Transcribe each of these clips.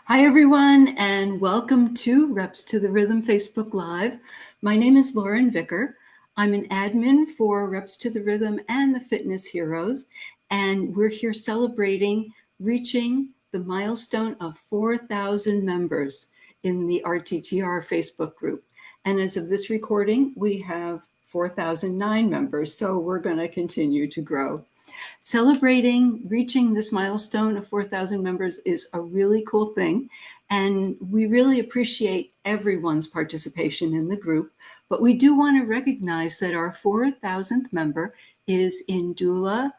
Hi, everyone, and welcome to Reps to the Rhythm Facebook Live. My name is Lauren Vicker. I'm an admin for Reps to the Rhythm and the Fitness Heroes, and we're here celebrating reaching the milestone of 4,000 members in the RTTR Facebook group. And as of this recording, we have 4,009 members, so we're going to continue to grow. Celebrating reaching this milestone of 4,000 members is a really cool thing. And we really appreciate everyone's participation in the group. But we do want to recognize that our 4,000th member is Indula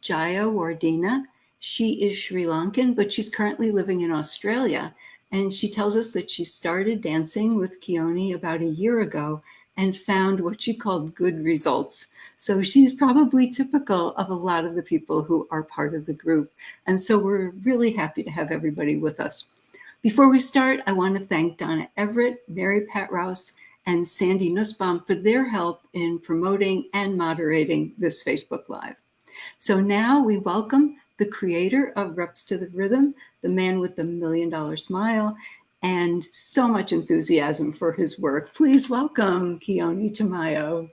Jayawardena. She is Sri Lankan, but she's currently living in Australia. And she tells us that she started dancing with Keoni about a year ago and found what she called good results. So she's probably typical of a lot of the people who are part of the group. And so we're really happy to have everybody with us. Before we start, I want to thank Donna Everett, Mary Pat Rouse, and Sandy Nussbaum for their help in promoting and moderating this Facebook Live. So now we welcome the creator of Reps to the Rhythm, the man with the $1 million smile, and so much enthusiasm for his work. Please welcome Keoni Tamayo.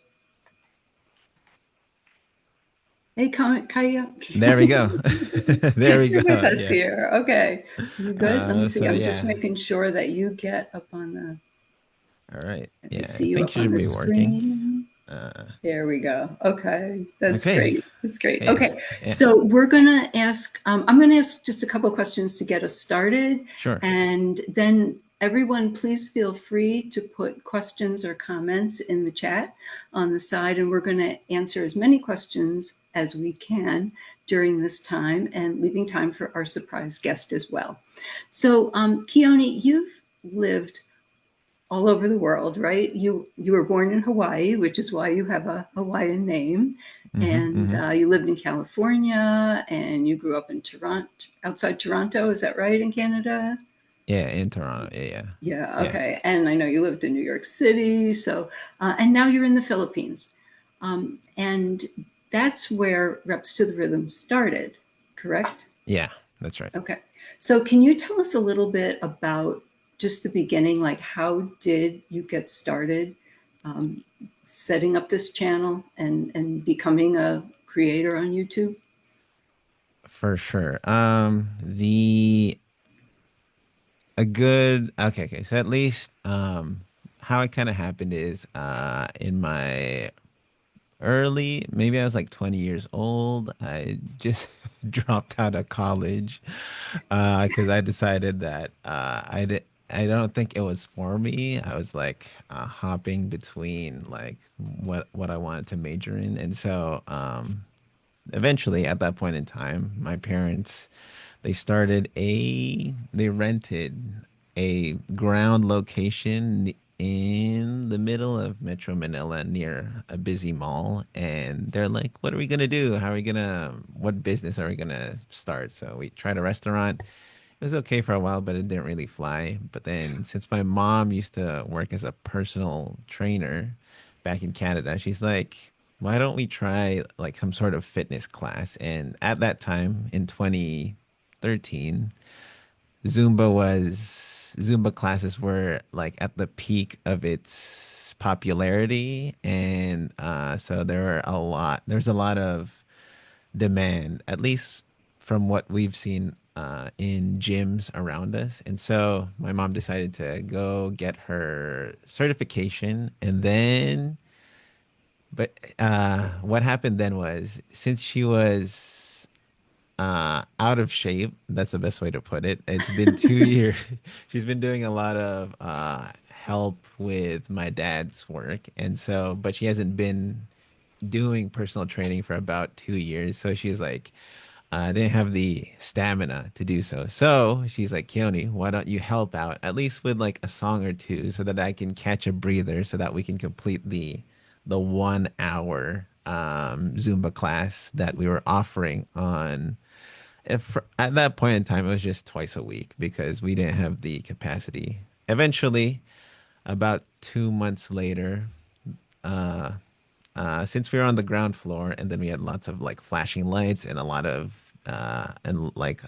Hey, Kaya. There we go. There we You're with go. us Yeah. here. Okay. You good? Let me see. So I'm just yeah. making sure that you get up on the, All right. let me Yeah. I see you think up you on should the be working. screen. Uh, There we go. Okay. That's okay. great. That's great. Hey. Okay. Yeah. So we're going to ask, I'm going to ask just a couple of questions to get us started. Sure. And then everyone, please feel free to put questions or comments in the chat on the side. And we're going to answer as many questions as we can during this time and leaving time for our surprise guest as well. So, Keoni, you've lived all over the world, right? You were born in Hawaii, which is why you have a Hawaiian name, Mm-hmm. and Mm-hmm. you lived in California, and you grew up in Toronto, outside Toronto. Is that right, in Canada? Yeah. In Toronto. Yeah. Yeah. Yeah. Yeah. Okay. And I know you lived in New York City. So, and now you're in the Philippines, and that's where Reps to the Rhythm started, correct? Yeah. That's right. Okay. So can you tell us a little bit about just the beginning? Like, how did you get started um, setting up this channel and becoming a creator on YouTube? For sure. The a good. Okay. Okay. So at least how it kind of happened is in my early, maybe I was like 20 years old. I just dropped out of college because I decided that I don't think it was for me. I was like hopping between like what I wanted to major in, and so eventually at that point in time, my parents they rented a ground location in the middle of Metro Manila near a busy mall. And they're like, what are we going to do? What business are we going to start? So we tried a restaurant. It was okay for a while, but it didn't really fly. But then since my mom used to work as a personal trainer back in Canada, she's like, why don't we try like some sort of fitness class? And at that time in 2013, Zumba classes were like at the peak of its popularity, and so there's a lot of demand, at least from what we've seen in gyms around us. And so my mom decided to go get her certification, and then but what happened then was, since she was out of shape, that's the best way to put it. It's been 2 years. She's been doing a lot of help with my dad's work, and so but she hasn't been doing personal training for about 2 years. So she's like, I didn't have the stamina to do so. So she's like, Keoni, why don't you help out at least with like a song or two so that I can catch a breather so that we can complete the 1 hour Zumba class that we were offering on. If at that point in time it was just twice a week because we didn't have the capacity. Eventually, about 2 months later, uh, since we were on the ground floor and then we had lots of like flashing lights and a lot of and like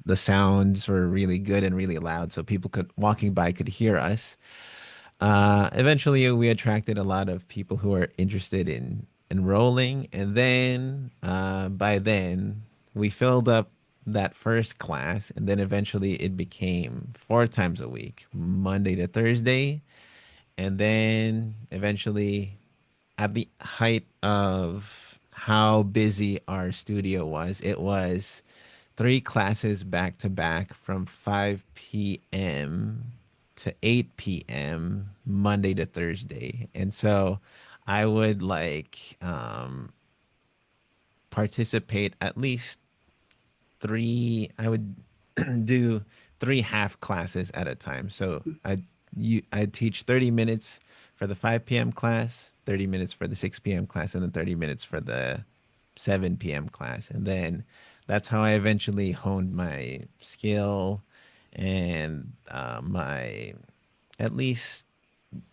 the sounds were really good and really loud, so people could walking by could hear us. Eventually, we attracted a lot of people who are interested in enrolling, and then by then we filled up that first class, and then eventually it became 4 times a week, Monday to Thursday, and then eventually at the height of how busy our studio was, it was 3 classes back to back from 5 p.m. to 8 p.m. Monday to Thursday. And so I would participate at least I would do 3 half classes at a time. So I'd teach 30 minutes for the 5 p.m. class, 30 minutes for the 6 p.m. class, and then 30 minutes for the 7 p.m. class. And then that's how I eventually honed my skill and my, at least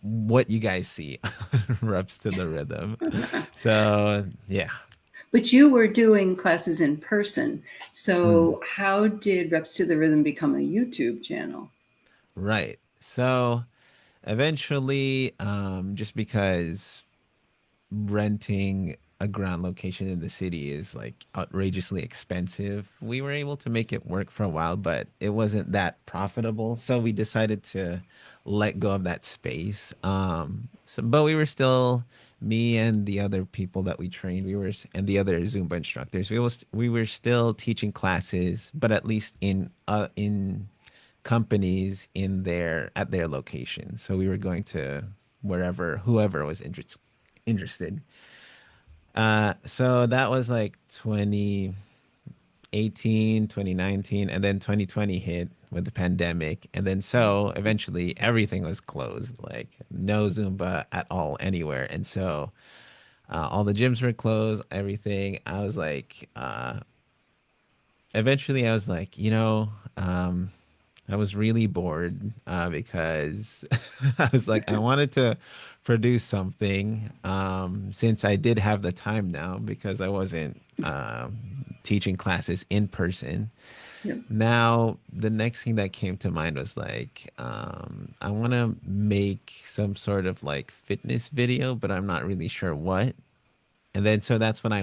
what you guys see reps to the rhythm. So yeah. But you were doing classes in person. Hmm. So how did Reps to the Rhythm become a YouTube channel? Right. So eventually, just because renting a ground location in the city is like outrageously expensive, we were able to make it work for a while, but it wasn't that profitable. So we decided to let go of that space. But we were still, me and the other people that we trained, and the other Zumba instructors, we were still teaching classes, but at least in companies at their location. So we were going to whoever was interested. So that was like 2018, 2019, and then 2020 hit with the pandemic. And then so eventually everything was closed, like no Zumba at all anywhere. And so all the gyms were closed, everything. Eventually I was like, I was really bored because I was like, I wanted to produce something since I did have the time now because I wasn't teaching classes in person. Yep. Now, the next thing that came to mind was like, I want to make some sort of like fitness video, but I'm not really sure what. And then so that's when I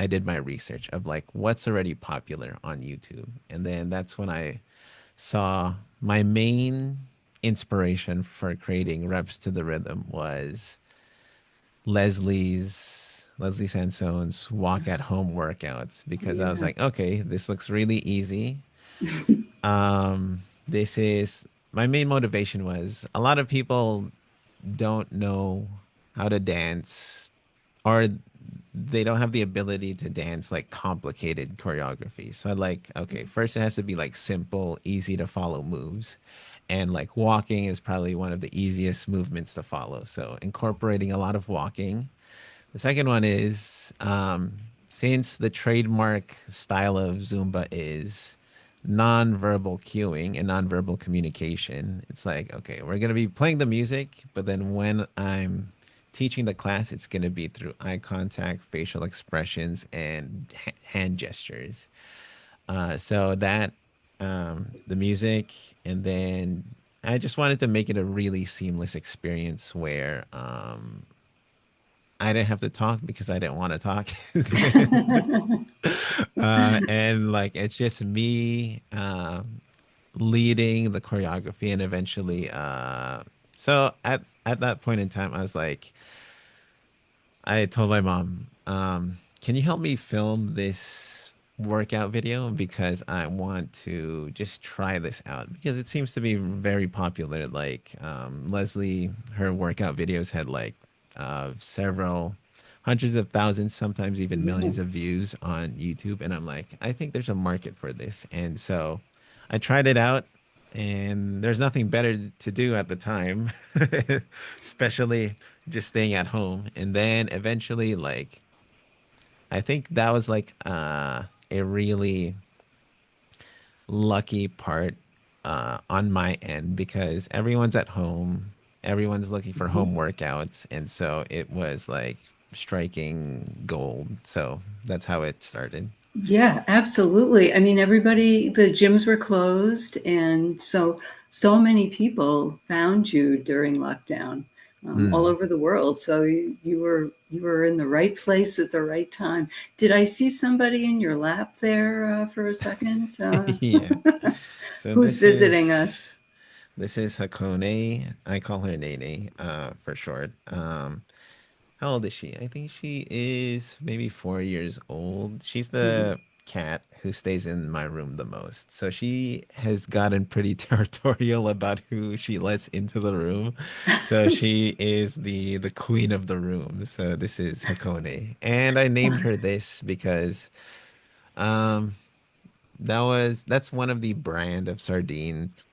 did my research of like what's already popular on YouTube. And then that's when I saw my main inspiration for creating Reps to the Rhythm was Leslie Sansone's walk at home workouts because I was Yeah. like, okay, this looks really easy. This is my main motivation was a lot of people don't know how to dance or they don't have the ability to dance like complicated choreography. So I like, okay, first it has to be like simple, easy to follow moves. And like walking is probably one of the easiest movements to follow. So incorporating a lot of walking. The second one is since the trademark style of Zumba is non-verbal cueing and non-verbal communication, it's like, okay, we're going to be playing the music, but then when I'm teaching the class, it's going to be through eye contact, facial expressions, and hand gestures. So that, the music, and then I just wanted to make it a really seamless experience where I didn't have to talk because I didn't want to talk. And like it's just me leading the choreography and eventually so at that point in time I was like I told my mom, can you help me film this workout video because I want to just try this out because it seems to be very popular. Like Leslie, her workout videos had like several hundreds of thousands, sometimes even Yeah. millions of views on YouTube, and I'm like, I think there's a market for this, and so I tried it out. And there's nothing better to do at the time, especially just staying at home. And then eventually, like, I think that was like a really lucky part on my end because everyone's at home, everyone's looking for Mhm. home workouts, and so it was like striking gold. So that's how it started. Yeah, absolutely. I mean, everybody, the gyms were closed, and so many people found you during lockdown, all Mm. over the world. So you were in the right place at the right time. Did I see somebody in your lap there for a second? Yeah. So Who's visiting us? this is Hakone. I call her Nene, for short. How old is she? I think she is maybe 4 years old. She's Mhm. the cat who stays in my room the most. So she has gotten pretty territorial about who she lets into the room. So she is the queen of the room. So this is Hakone. And I named her this because um that's one of the brand of sardines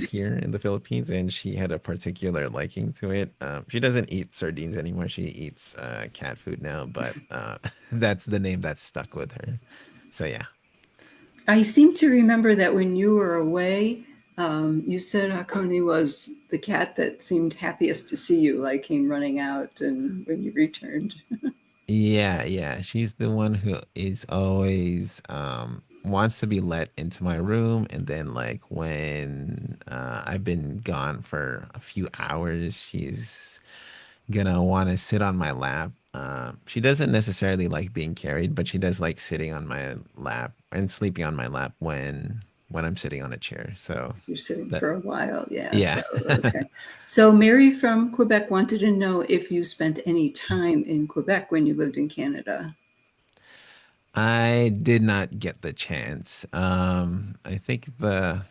here in the Philippines, and she had a particular liking to it. She doesn't eat sardines anymore. She eats cat food now, but that's the name that stuck with her. So yeah. I seem to remember that when you were away, you said Akoni was the cat that seemed happiest to see you, like came running out and when you returned. Yeah, yeah. She's the one who is always wants to be let into my room, and then like when I've been gone for a few hours, she's gonna want to sit on my lap. She doesn't necessarily like being carried, but she does like sitting on my lap and sleeping on my lap when I'm sitting on a chair. So You're sitting that for a while, yeah. yeah. So okay. So Mary from Quebec wanted to know if you spent any time in Quebec when you lived in Canada. I did not get the chance. I think the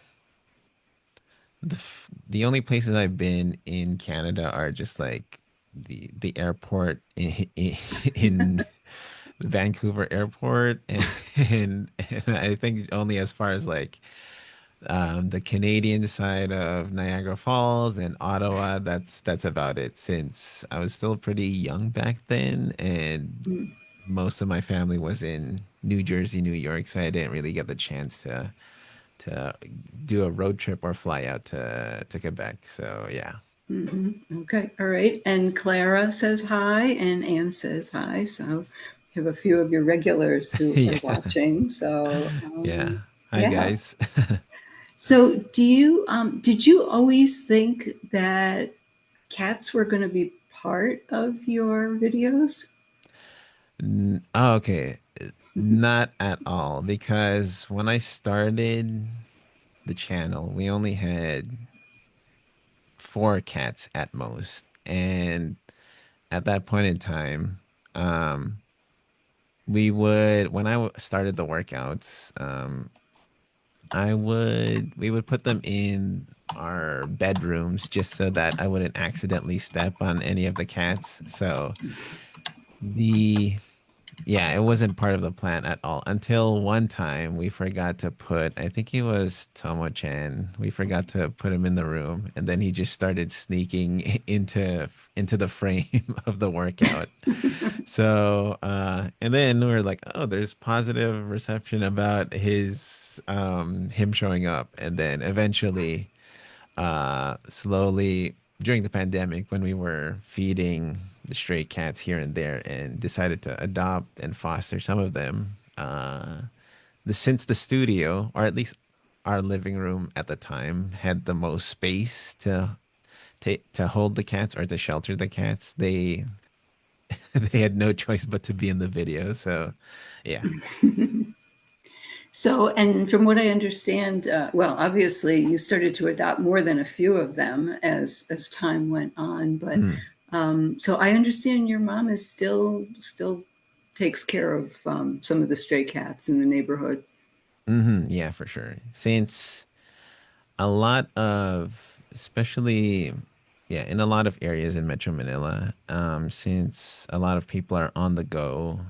only places I've been in Canada are just like the airport in Vancouver airport and I think only as far as like the Canadian side of Niagara Falls and Ottawa. That's about it since I was still pretty young back then and Mm, most of my family was in New Jersey, New York, so I didn't really get the chance to do a road trip or fly out to Quebec. So yeah. okay, all right. And Clara says hi, and Anne says hi. So we have a few of your regulars who are Yeah. watching. So Yeah. Hi yeah. guys. So did you always think that cats were going to be part of your videos? Oh, okay. Not at all because when I started the channel, we only had four cats at most. And at that point in time, um, when started the workouts, we would put them in our bedrooms just so that I wouldn't accidentally step on any of the cats. So the yeah, it wasn't part of the plan at all until one time we forgot to put, I think it was Tomo-chan. We forgot to put him in the room, and then he just started sneaking into the frame of the workout. So, and then we were like, oh, there's positive reception about him showing up, and then eventually slowly during the pandemic when we were feeding the stray cats here and there and decided to adopt and foster some of them. Since the studio, or at least our living room at the time, had the most space to hold the cats or to shelter the cats, they had no choice but to be in the video. So, yeah. So, and from what I understand, well, obviously you started to adopt more than a few of them as time went on. But Mm. so I understand your mom is still takes care of some of the stray cats in the neighborhood. Yeah, for sure. Since a lot of especially yeah in a lot of areas in Metro Manila, since a lot of people are on the go,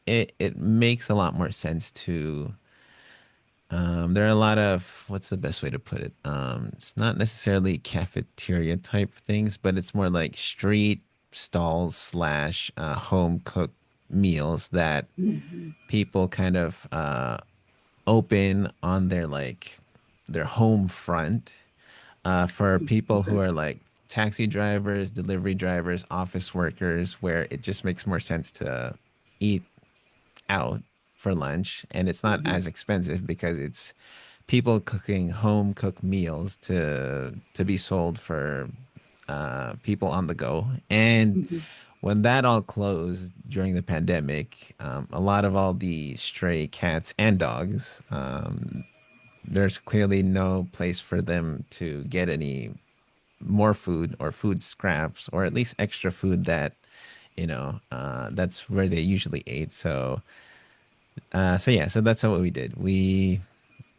it makes a lot more sense to there are a lot of, what's the best way to put it, it's not necessarily cafeteria type things, but it's more like street stalls slash home cooked meals that people kind of open on their like their home front, for people who Okay. are like taxi drivers, delivery drivers, office workers, where it just makes more sense to eat out. for lunch, and it's not Mhm. as expensive because it's people cooking home cooked meals to be sold for people on the go. And Mhm. when that all closed during the pandemic, a lot of all the stray cats and dogs, there's clearly no place for them to get any more food or food scraps or at least extra food that that's where they usually ate. So yeah, so that's what we did. We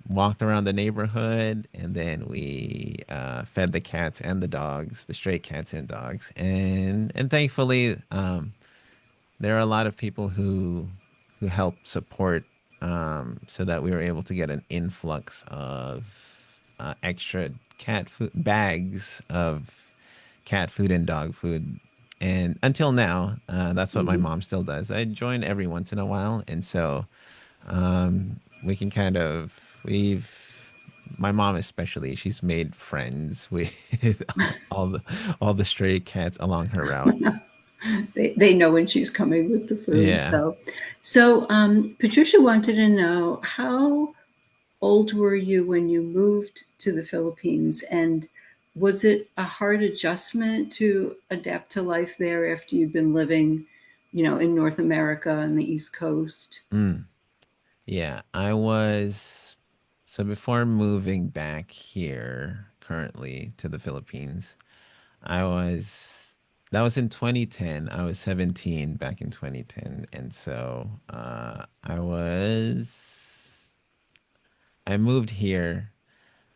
walked around the neighborhood and then we fed the cats and the dogs, the stray cats and dogs, and thankfully there are a lot of people who helped support, so that we were able to get an influx of extra cat food bags of cat food and dog food. And until now, that's what my Mhm. mom still does. I join every once in a while, and so we can kind of we've my mom especially, she's made friends with all the all the stray cats along her route. They know when she's coming with the food. Yeah. So Patricia wanted to know, how old were you when you moved to the Philippines, and was it a hard adjustment to adapt to life there after you'd been living, in North America and the East Coast? Mm. Yeah, I was so before moving back here currently to the Philippines, I was that was in 2010. I was 17 back in 2010. And so I moved here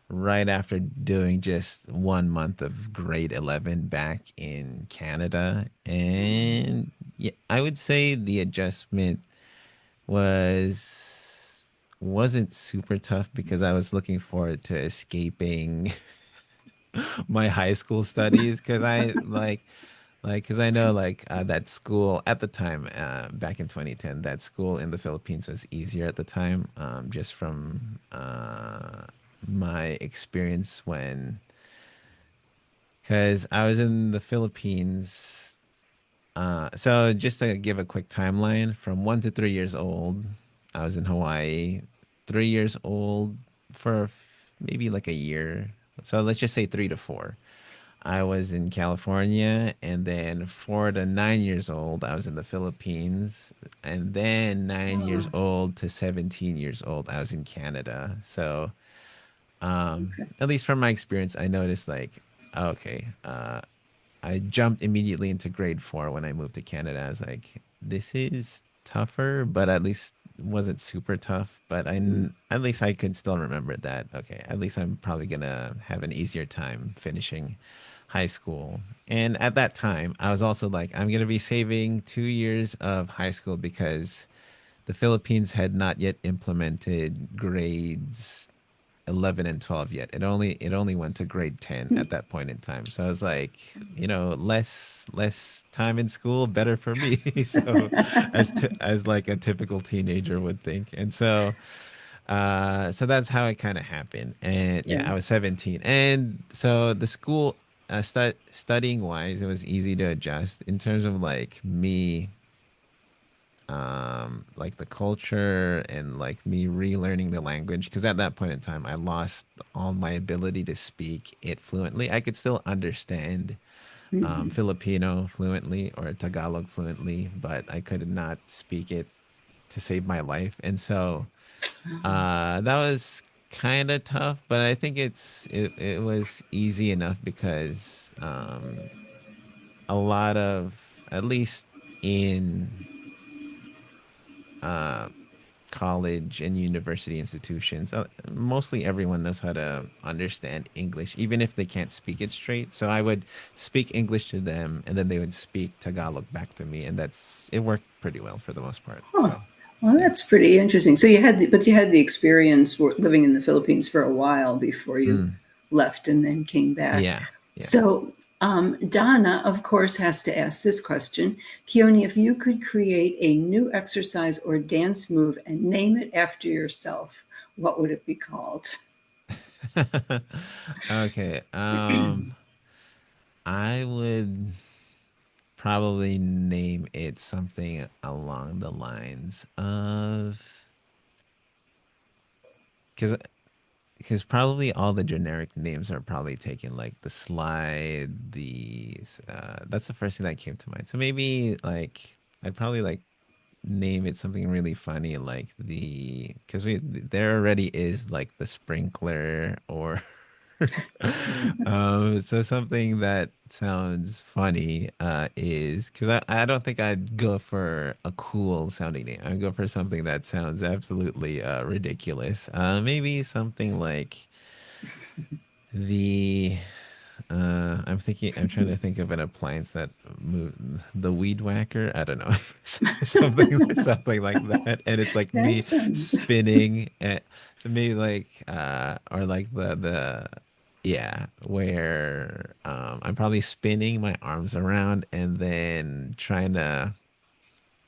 right after doing just 1 month of grade 11 back in Canada. And yeah, I would say the adjustment was wasn't super tough because I was looking forward to escaping my high school studies because because I know that school at the time, back in 2010, that school in the Philippines was easier at the time, just from my experience when because I was in the Philippines. So just to give a quick timeline, from 1 to 3 years old, I was in Hawaii. 3 years old for maybe like a year. So let's just say 3 to 4. I was in California, and then 4 to 9 years old, I was in the Philippines, and then 9 years Oh, old to 17 years old, I was in Canada. So, okay. at least from my experience, I noticed like, okay, I jumped immediately into grade 4 when I moved to Canada. I was like, this is tougher, but at least it wasn't super tough. But at least I could still remember that. Okay, at least I'm probably gonna have an easier time finishing high school. And at that time, I was also like, I'm gonna be saving 2 years of high school because the Philippines had not yet implemented grades 11 and 12 yet. It only went to grade 10 at that point in time. So I was like, less time in school, better for me. So as like a typical teenager would think. And so that's how it kind of happened. And yeah, Yeah. I was 17. And so the school studying wise, it was easy to adjust in terms of like me, like the culture and like me relearning the language, because at that point in time I lost all my ability to speak it fluently. I could still understand Mhm. Filipino fluently or Tagalog fluently, but I could not speak it to save my life. And so that was kind of tough, but I think it was easy enough because a lot of, at least in uh college and university institutions, mostly everyone knows how to understand English, even if they can't speak it straight. So I would speak English to them, and then they would speak Tagalog back to me, and it worked pretty well for the most part. Huh. So, Well, yeah. that's pretty interesting. So but you had the experience living in the Philippines for a while before you Mm, left and then came back. yeah, yeah. So Donna, of course, has to ask this question. Keoni, if you could create a new exercise or dance move and name it after yourself, what would it be called? Okay. I would probably name it something along the lines of because probably all the generic names are probably taken like the slide, the that's the first thing that came to mind. So maybe like I'd probably like name it something really funny like the because we there already is like the sprinkler or so something that sounds funny is because I don't think I'd go for a cool sounding name. I'd go for something that sounds absolutely ridiculous. Maybe something like the I'm trying to think of an appliance that move the weed whacker. I don't know. Something like that. And it's like That me sounds spinning at so maybe like or like the yeah, where I'm probably spinning my arms around and then trying to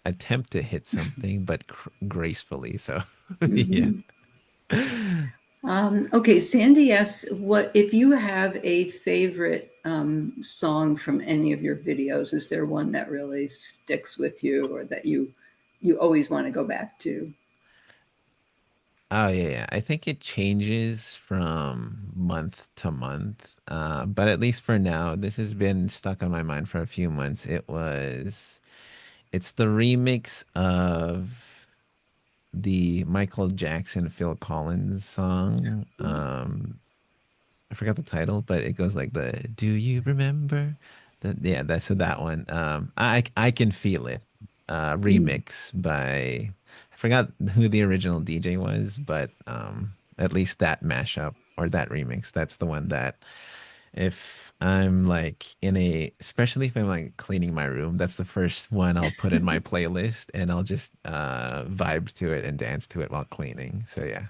attempt to hit something but gracefully. So yeah. mhm. Okay, Sandy asks, what if you have a favorite song from any of your videos? Is there one that really sticks with you, or that you always want to go back to? Oh yeah, yeah. I think it changes from month to month. But at least for now, this has been stuck on my mind for a few months. It's the remix of the Michael Jackson Phil Collins song. I forgot the title, but it goes like the "Do you remember?" Yeah, that's so that one. I can feel it. Mm, Remix by I forgot who the original DJ was, but at least that mashup or that remix, that's the one that if I'm like especially if I'm like cleaning my room, that's the first one I'll put in my playlist and I'll just vibe to it and dance to it while cleaning. So yeah.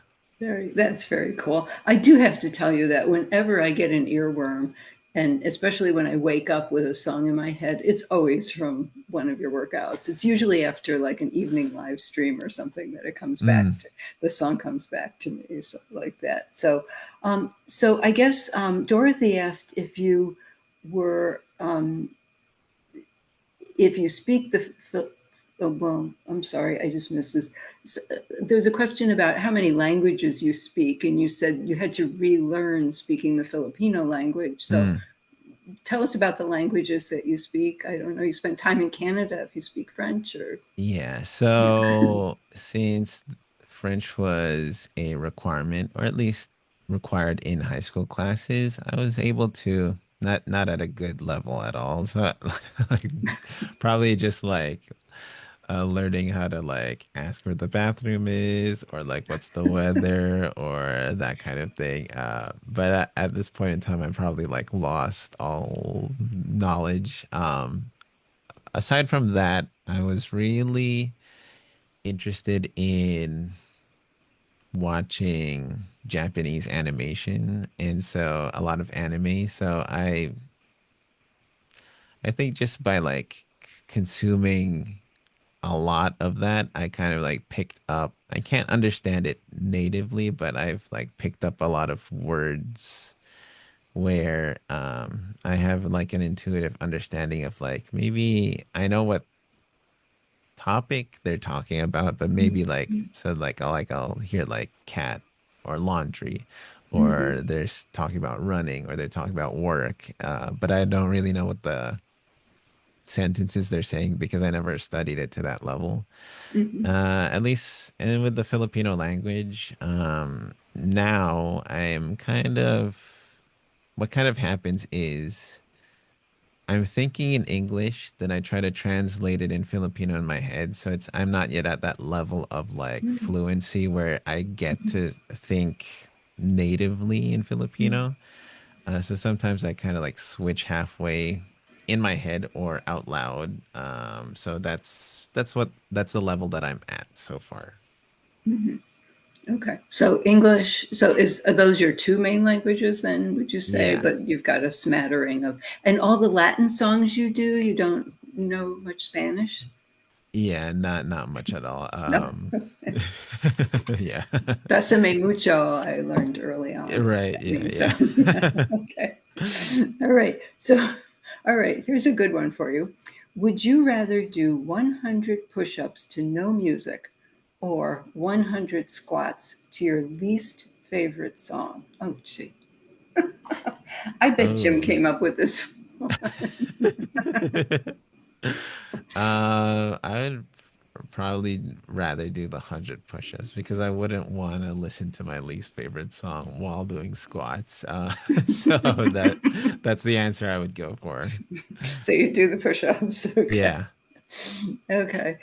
that's very cool. I do have to tell you that whenever I get an earworm, and especially when I wake up with a song in my head, it's always from one of your workouts. It's usually after like an evening live stream or something that it comes back Mm, to, the song comes back to me, so like that. So I guess Dorothy asked if you were if you speak oh, well, I'm sorry, I just missed this. There's a question about how many languages you speak, and you said you had to relearn speaking the Filipino language. So mm. tell us about the languages that you speak. I don't know, you spent time in Canada, if you speak French or, Yeah, yeah. so since French was a requirement, or at least required in high school classes, I was able to not at a good level at all. So like probably just like learning how to like ask where the bathroom is or like what's the weather or that kind of thing. But at this point in time, I'm probably like lost all knowledge. Aside from that, I was really interested in watching Japanese animation and so a lot of anime. So I think just by like consuming a lot of that, I kind of like picked up. I can't understand it natively, but I've like picked up a lot of words where I have like an intuitive understanding of like maybe I know what topic they're talking about, but maybe like so I'll hear like cat or laundry, Mhm, or talking about running, or they're talking about work. But I don't really know what the sentences they're saying because I never studied it to that level. mhm, At least, and with the Filipino language, now I am kind of what kind of happens is I'm thinking in English, then I try to translate it in Filipino in my head. So I'm not yet at that level of like mhm, fluency where I get to think natively in mhm, Filipino. So sometimes I kind of like switch halfway in my head or out loud. So that's the level that I'm at so far. mhm. Okay. So English, so are those your two main languages then, would you say? Yeah. But you've got a smattering of, and all the Latin songs you do, you don't know much Spanish? Yeah, not much at all. No. Yeah. Pésame mucho, I learned early on what Right, that yeah, means. So, yeah, yeah. okay. All right. So, all right, here's a good one for you. Would you rather do 100 push ups to no music or 100 squats to your least favorite song? Oh, gee. I bet Jim Oh. came up with this. I would probably rather do the 100 push-ups because I wouldn't want to listen to my least favorite song while doing squats. So that's the answer I would go for. So you do the push ups. Okay. Yeah. Okay.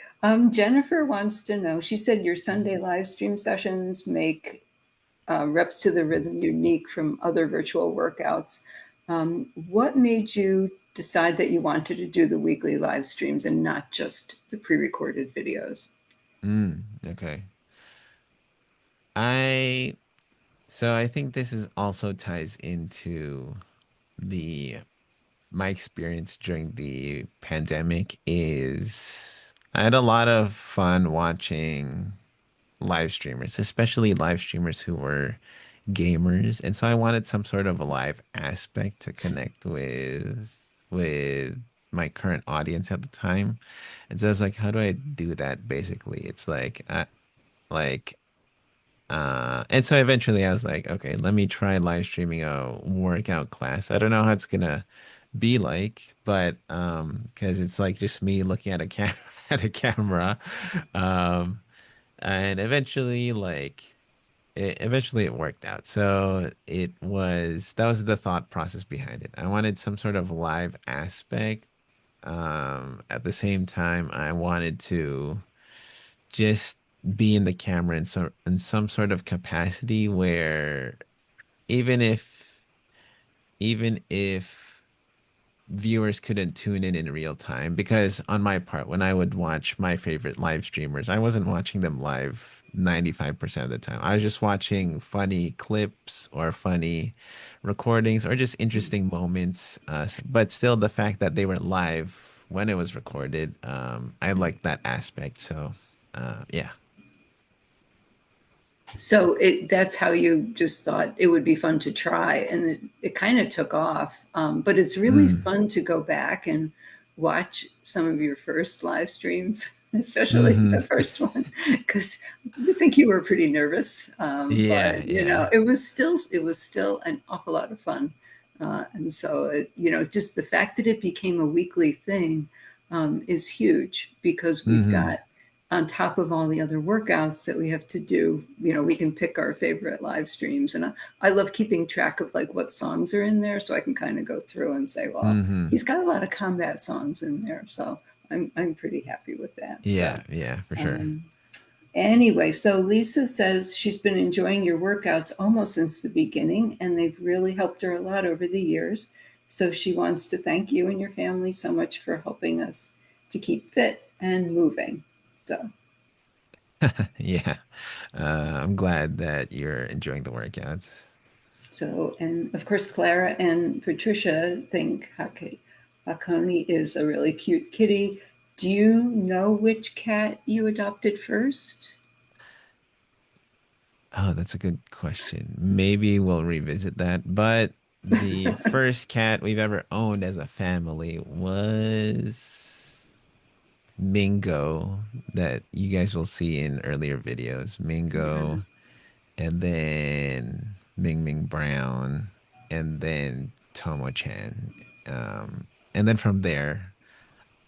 Jennifer wants to know, she said your Sunday live stream sessions make reps to the rhythm unique from other virtual workouts. What made you decide that you wanted to do the weekly live streams and not just the pre-recorded videos? Okay. I so I think this is also ties into the my experience during the pandemic is I had a lot of fun watching live streamers, especially live streamers who were gamers. And so I wanted some sort of a live aspect to connect with my current audience at the time. And so I was like, how do I do that basically? It's like and so eventually I was like, okay, let me try live streaming a workout class. I don't know how it's gonna be like, but because it's like just me looking at a cam at a camera. Um and eventually it worked out. So that was the thought process behind it. I wanted some sort of live aspect. At the same time, I wanted to just be in the camera in some sort of capacity where even if even if viewers couldn't tune in real time, because on my part, when I would watch my favorite live streamers, I wasn't watching them live 95% of the time. I was just watching funny clips or funny recordings or just interesting moments. But still, the fact that they were live when it was recorded, I liked that aspect. So, yeah. So that's how you just thought it would be fun to try, and it kind of took off. But it's really Mm. fun to go back and watch some of your first live streams, especially Hmm. the first one, because I think you were pretty nervous. Yeah, But yeah. it was still an awful lot of fun. And so just the fact that it became a weekly thing is huge because we've Hmm. got on top of all the other workouts that we have to do, we can pick our favorite live streams. And I love keeping track of like what songs are in there so I can kind of go through and say, well, Hmm. he's got a lot of combat songs in there. So I'm pretty happy with that. So Yeah, yeah, for sure. um, anyway, so Lisa says she's been enjoying your workouts almost since the beginning, and they've really helped her a lot over the years. So she wants to thank you and your family so much for helping us to keep fit and moving. So Yeah. I'm glad that you're enjoying the workouts. So, and of course, Clara and Patricia think Hakoni is a really cute kitty. Do you know which cat you adopted first? Oh, that's a good question. Maybe we'll revisit that. But the first cat we've ever owned as a family was Mingo, that you guys will see in earlier videos. Yeah. Mingo, and then Ming Ming Brown, and then Tomo-chan. And then from there,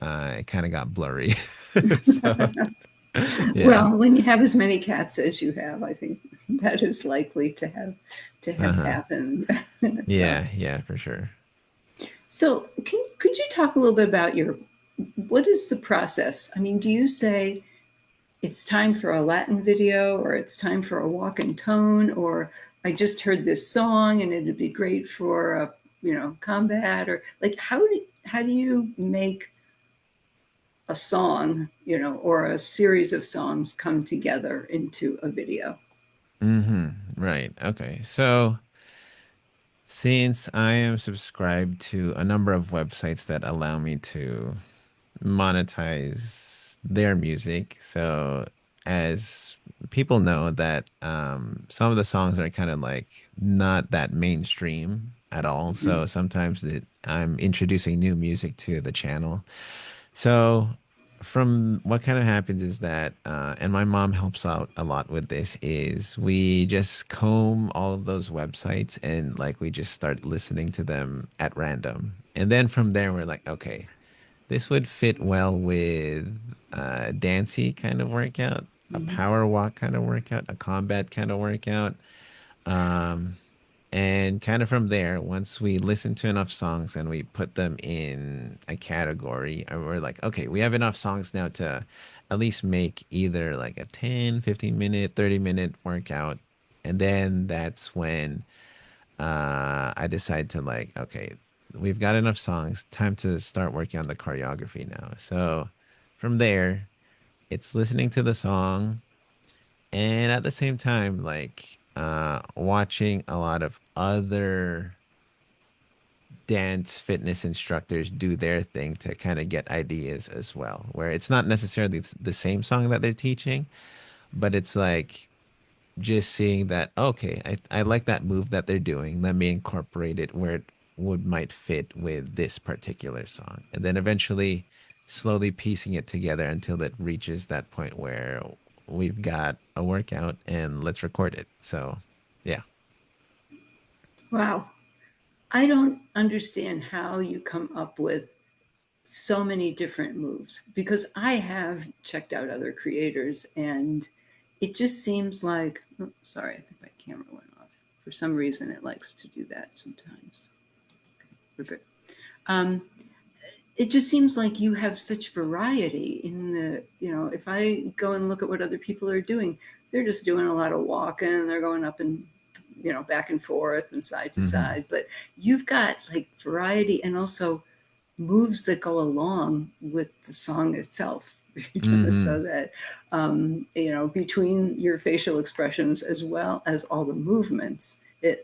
it kind of got blurry. So, yeah. Well, when you have as many cats as you have, I think that is likely to have Uh-huh. happened. so, Yeah, yeah, for sure. so could you talk a little bit about what is the process? I mean, do you say it's time for a Latin video or it's time for a walk in tone or I just heard this song and it'd be great for a combat or like how do you make a song or a series of songs come together into a video? Hmm. Right. Okay. So since I am subscribed to a number of websites that allow me to monetize their music, so as people know that some of the songs are kind of like not that mainstream at all. Mhm. So sometimes I'm introducing new music to the channel. So, from what kind of happens is that, and my mom helps out a lot with this, is we just comb all of those websites and like we just start listening to them at random. And then from there, we're like, okay, this would fit well with a dancey kind of workout, a Mhm. power walk kind of workout, a combat kind of workout. Um, and kind of from there, once we listen to enough songs and we put them in a category, and we're like, okay, we have enough songs now to at least make either like a 10, 15 minute, 30-minute workout. And then that's when I decide to like, okay, we've got enough songs, time to start working on the choreography now. So from there, it's listening to the song and at the same time like watching a lot of other dance fitness instructors do their thing to kind of get ideas as well, where it's not necessarily the same song that they're teaching, but it's like just seeing that, okay, I like that move that they're doing, let me incorporate it where it would might fit with this particular song, and then eventually slowly piecing it together until it reaches that point where we've got a workout and let's record it. So yeah. Wow. I don't understand how you come up with so many different moves because I have checked out other creators and it just seems like, oh, sorry, I think my camera went off. For some reason, it likes to do that sometimes. We're good. Um, it just seems like you have such variety in the, if I go and look at what other people are doing, they're just doing a lot of walking, they're going up and, back and forth and side to Mm-hmm. side. But you've got like variety and also moves that go along with the song itself. Mm-hmm. So that between your facial expressions as well as all the movements,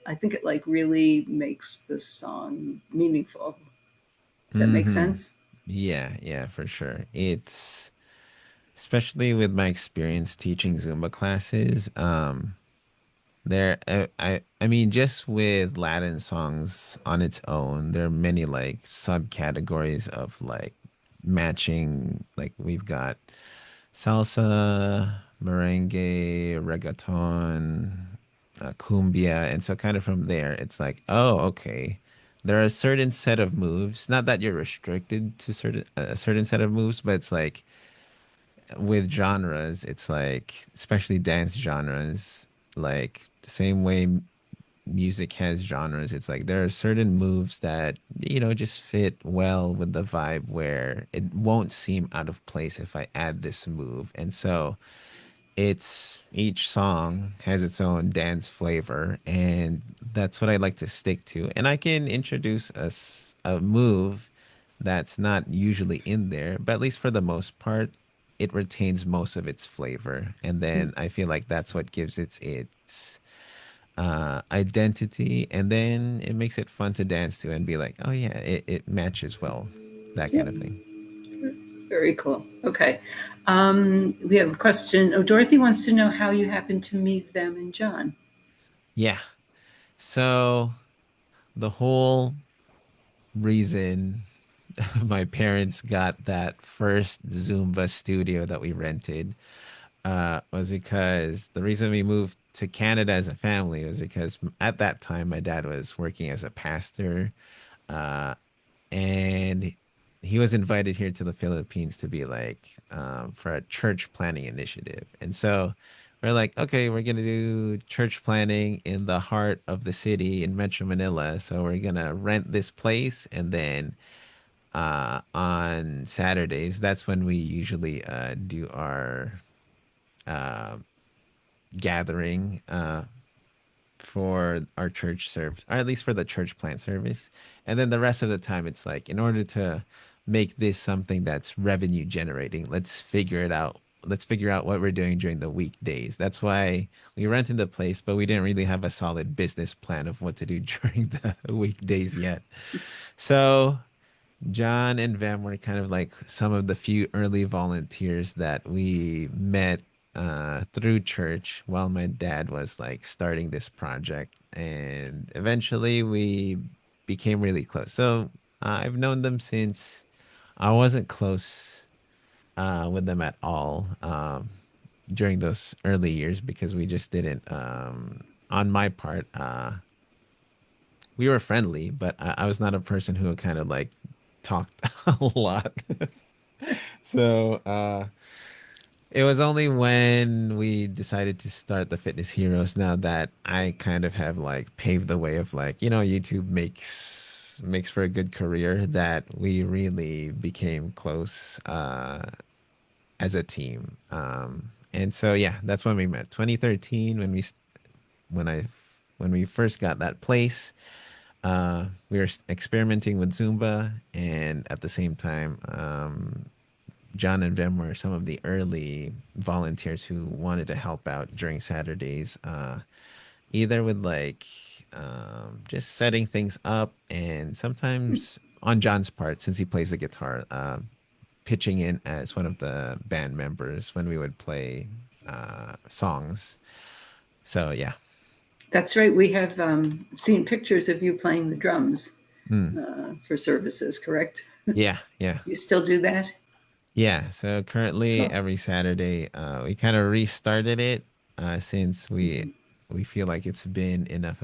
I think it like really makes the song meaningful. Does that make Mm-hmm. sense? Yeah, yeah, for sure. It's especially with my experience teaching Zumba classes. There, I mean, just with Latin songs on its own, there are many like subcategories of like matching. Like we've got salsa, merengue, reggaeton, cumbia, and so kind of from there, it's like, oh, okay. There are a certain set of moves. Not that you're restricted to a certain set of moves, but it's like with genres, it's like, especially dance genres, like the same way music has genres, it's like there are certain moves that, just fit well with the vibe where it won't seem out of place if I add this move. And so it's each song has its own dance flavor, and that's what I like to stick to. And I can introduce a move that's not usually in there, but at least for the most part, it retains most of its flavor. And then I feel like that's what gives its identity, and then it makes it fun to dance to and be like, oh yeah, it matches well, that kind Yep. of thing. Very cool. Okay. We have a question. Oh, Dorothy wants to know how you happened to meet them and John. Yeah. So the whole reason my parents got that first Zumba studio that we rented was because the reason we moved to Canada as a family was because at that time my dad was working as a pastor, uh, and he was invited here to the Philippines to be like for a church planning initiative. And so we're like, okay, we're gonna do church planning in the heart of the city in Metro Manila. So we're gonna rent this place, and then on Saturdays, that's when we usually do our uh, gathering for our church service, or at least for the church plant service. And then the rest of the time, it's like, in order to make this something that's revenue generating, let's figure it out. Let's figure out what we're doing during the weekdays. That's why we rented the place, but we didn't really have a solid business plan of what to do during the weekdays yet. So John and Vam were kind of like some of the few early volunteers that we met through church while my dad was like starting this project. And eventually we became really close. So I've known them since I wasn't close with them at all during those early years because we just didn't. On my part, we were friendly, but I was not a person who kind of like talked a lot. So it was only when we decided to start the Fitness Heroes now that I kind of have like paved the way of like, YouTube makes for a good career that we really became close as a team. And so yeah, that's when we met. 2013 when I when we first got that place, we were experimenting with Zumba, and at the same time, John and Vim were some of the early volunteers who wanted to help out during Saturdays, either with like just setting things up, and sometimes on John's part, since he plays the guitar, pitching in as one of the band members when we would play songs. So yeah. That's right. We have seen pictures of you playing the drums Mm. for services, correct? Yeah, yeah. You still do that? Yeah, so currently Cool. every Saturday, we kind of restarted it since we feel like it's been enough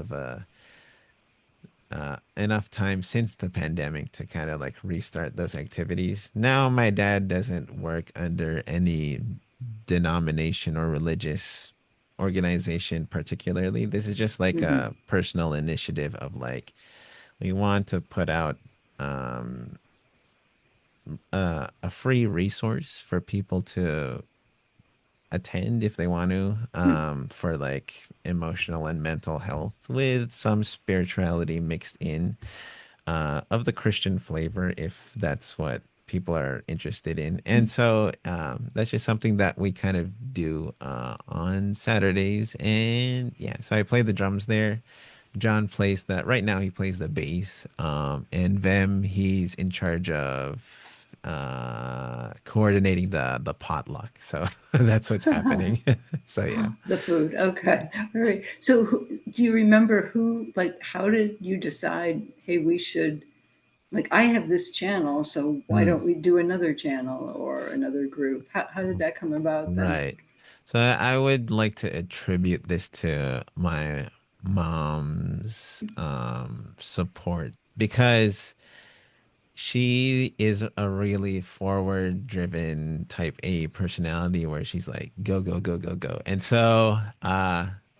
time since the pandemic to kind of like restart those activities. Now my dad doesn't work under any denomination or religious organization particularly. This is just like Hmm. a personal initiative of like we want to put out um a free resource for people to attend if they want to for like emotional and mental health with some spirituality mixed in of the Christian flavor if that's what people are interested in. And so that's just something that we kind of do on Saturdays. And yeah, so I play the drums there. John plays that right now he plays the bass. And Vem, he's in charge of coordinating the potluck. So that's what's happening. So yeah. The food. Okay. All right. So, do you remember like, how did you decide, hey, we should, like, I have this channel, so why Hmm. don't we do another channel or another group? How did that come about then? Right. So I would like to attribute this to my mom's support because she is a really forward driven type A personality where she's like go go go go go. And so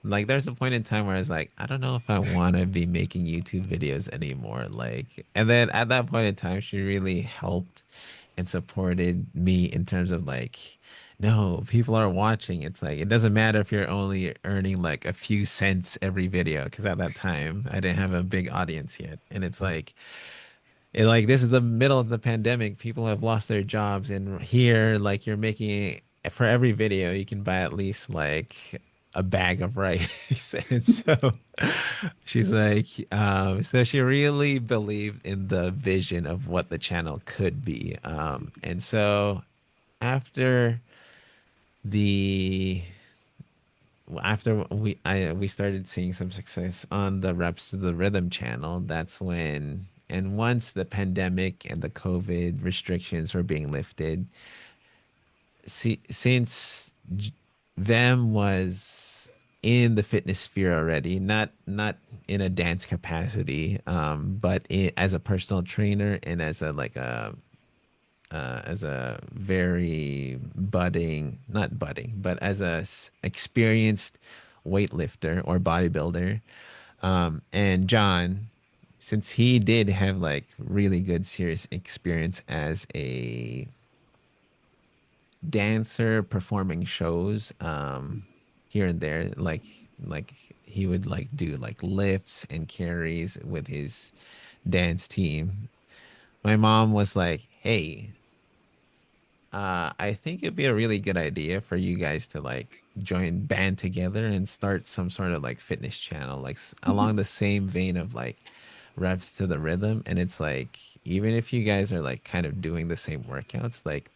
like there's a point in time where I was like I don't know if I want to be making YouTube videos anymore, like, and then at that point in time she really helped and supported me in terms of like no, people are watching. It's like it doesn't matter if you're only earning like a few cents every video because at that time I didn't have a big audience yet. And it's like this is the middle of the pandemic. People have lost their jobs, and here, like you're making for every video, you can buy at least like a bag of rice. And so she's like, so she really believed in the vision of what the channel could be. And so after the we started seeing some success on the Reps to the Rhythm channel, that's when and once the pandemic and the COVID restrictions were being lifted, since them was in the fitness sphere already, not in a dance capacity, but as a personal trainer and as a very not budding, but as a experienced weightlifter or bodybuilder. And John, since he did have like really good serious experience as a dancer performing shows, here and there, like he would like do like lifts and carries with his dance team. My mom was like, "Hey, I think it'd be a really good idea for you guys to like join band together and start some sort of like fitness channel, like along the same vein of like reps to the rhythm. And it's like, even if you guys are like kind of doing the same workouts, like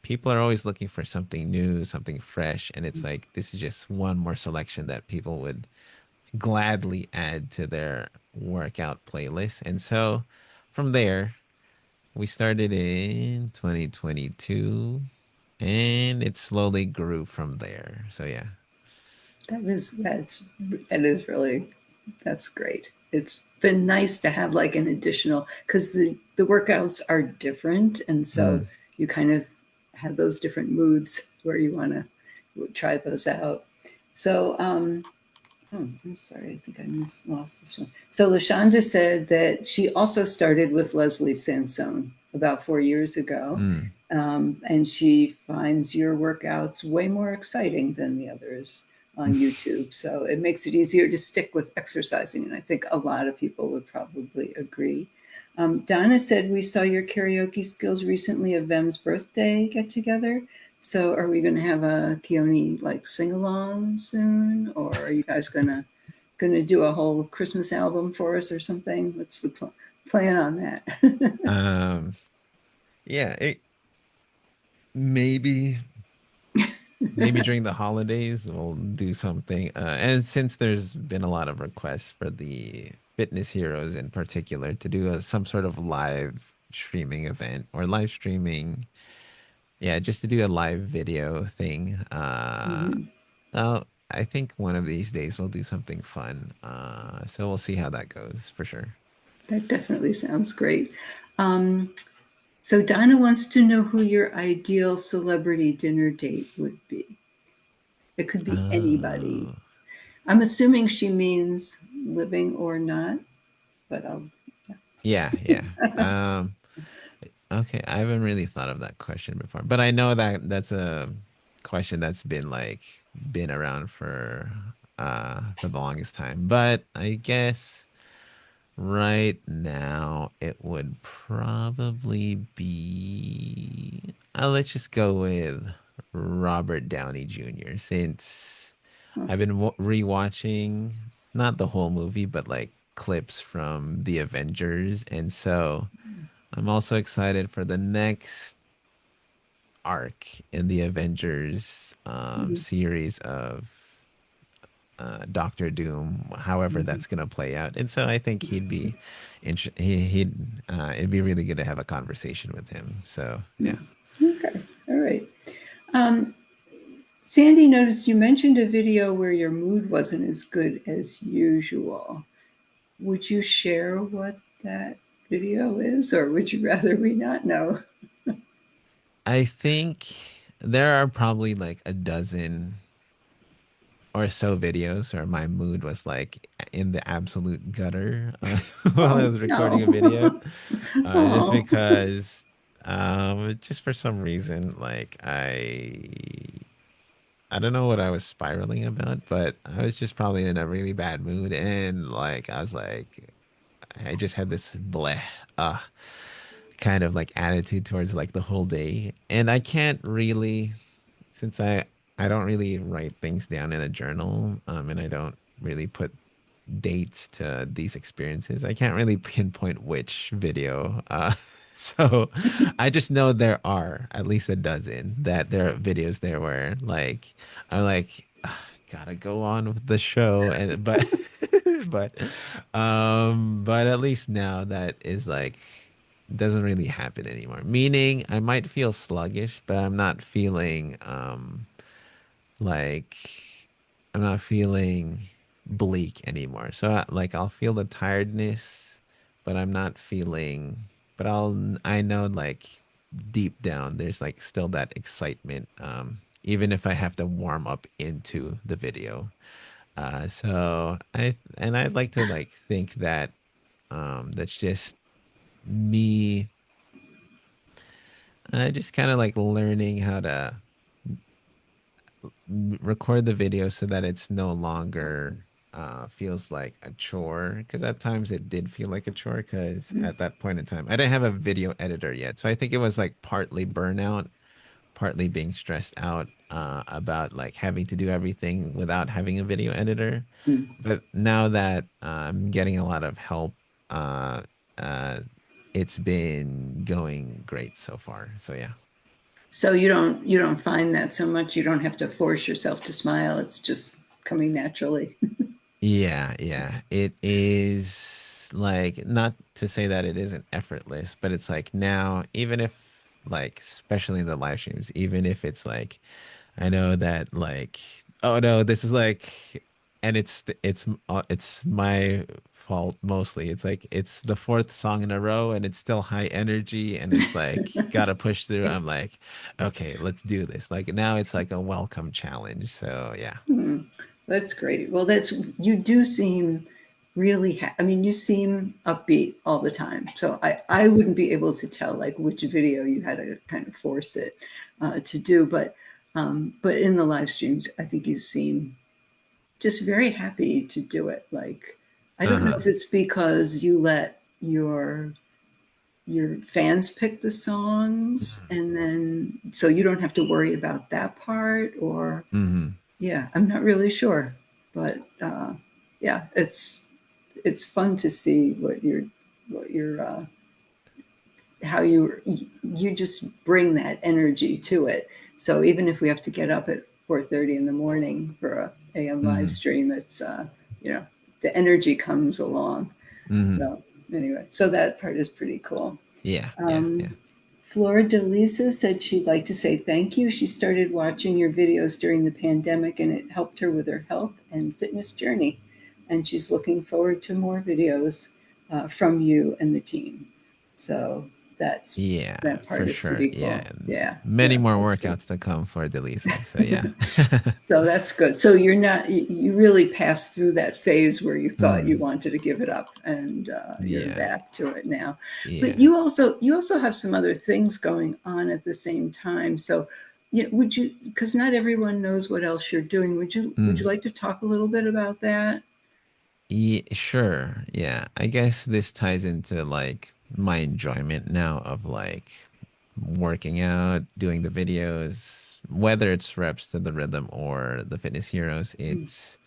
people are always looking for something new, something fresh. And it's like, this is just one more selection that people would gladly add to their workout playlist. And so from there, We started in 2022 and it slowly grew from there. So yeah. That is really that's great. It's been nice to have like an additional because the workouts are different, and so Mm. you kind of have those different moods where you want to try those out. So oh, I'm sorry. I think lost this one. So LaShonda said that she also started with Leslie Sansone about 4 years ago. Mm. And she finds your workouts way more exciting than the others on YouTube. So it makes it easier to stick with exercising. And I think a lot of people would probably agree. Donna said, we saw your karaoke skills recently at Vem's birthday get together. So are we going to have a Keoni like sing along soon, or are you guys gonna do a whole Christmas album for us or something? What's the plan on that? Um, yeah, maybe maybe during the holidays we'll do something. And since there's been a lot of requests for the fitness heroes in particular to do some sort of live streaming event or live streaming, yeah, just to do a live video thing. Mhm. I think one of these days we'll do something fun. So we'll see how that goes for sure. That definitely sounds great. Um, so Donna wants to know who your ideal celebrity dinner date would be. It could be anybody. Uh, I'm assuming she means living or not, but yeah, yeah. Okay, I haven't really thought of that question before, but I know that that's a question that's been around for the longest time. But I guess right now it would probably be let's just go with Robert Downey Jr. since oh, I've been rewatching not the whole movie, but like clips from the Avengers, and so I'm also excited for the next arc in the Avengers mhm, series of Doctor Doom, however mhm, that's gonna play out. And so I think he'd it'd be really good to have a conversation with him. So yeah. mhm. Okay, all right. Um, Sandy noticed you mentioned a video where your mood wasn't as good as usual. Would you share what that video is, or would you rather we not know? I think there are probably like a dozen or so videos where my mood was like in the absolute gutter while I Oh, was recording no. a video. Just Oh, because just for some reason like I don't know what I was spiraling about, but I was just probably in a really bad mood and like I was like I just had this bleh uh kind of like attitude towards like the whole day. And I can't really since I don't really write things down in a journal, and I don't really put dates to these experiences. I can't really pinpoint which video. So I just know there are at least a dozen that there are videos there where like I'm like gotta go on with the show and but but but at least now that is like doesn't really happen anymore. Meaning I might feel sluggish, but I'm not feeling like I'm not feeling bleak anymore. So like I'll feel the tiredness, but I'm not feeling but I know like deep down there's like still that excitement even if I have to warm up into the video. So I'd like to like think that that's just me just kind of like learning how to record the video so that it's no longer feels like a chore because at times it did feel like a chore because at that point in time I didn't have a video editor yet, so I think it was like partly burnout, partly being stressed out about like having to do everything without having a video editor. But now that I'm getting a lot of help, uh, uh, it's been going great so far. So yeah. so you don't find that so much. You don't have to force yourself to smile. It's just coming naturally. Yeah, yeah. It is like not to say that it isn't effortless, but it's like now, even if like, especially in the live streams, even if it's like, I know that like, oh no, this is like, and it's my fault mostly. It's like it's the fourth song in a row, and it's still high energy, and it's like gotta push through. I'm like, okay, let's do this. Like now, it's like a welcome challenge. So yeah. Hmm, that's great. Well, you do seem really, I mean, you seem upbeat all the time. So I wouldn't be able to tell like which video you had to kind of force it to do, but in the live streams, I think you seem just very happy to do it. Like, I don't know Uh-huh. if it's because you let your fans pick the songs and then so you don't have to worry about that part, or Mm-hmm. yeah, I'm not really sure, but yeah, it's fun to see what you're how you just bring that energy to it. So even if we have to get up at 4:30 in the morning for a AM live Mm-hmm. stream, it's you know, the energy comes along. Mm-hmm. So anyway, so that part is pretty cool. Yeah, yeah, yeah. Um, Flora DeLisa said she'd like to say thank you. She started watching your videos during the pandemic and it helped her with her health and fitness journey. And she's looking forward to more videos from you and the team. So that's Yeah, that for part is sure. pretty Yeah. cool. And Yeah, many yeah, more that's good. workouts to come for Delisa. So yeah. So that's good. So you're not, you really passed through that phase where you thought you Mm, wanted to give it up and you're yeah. back to it now. But Yeah. you also have some other things going on at the same time. So, you know, would you, because not everyone knows what else you're doing. Would you Mm. like to talk a little bit about that? Yeah, sure. Yeah. I guess this ties into like my enjoyment now of like working out, doing the videos, whether it's reps to the rhythm or the fitness heroes. It's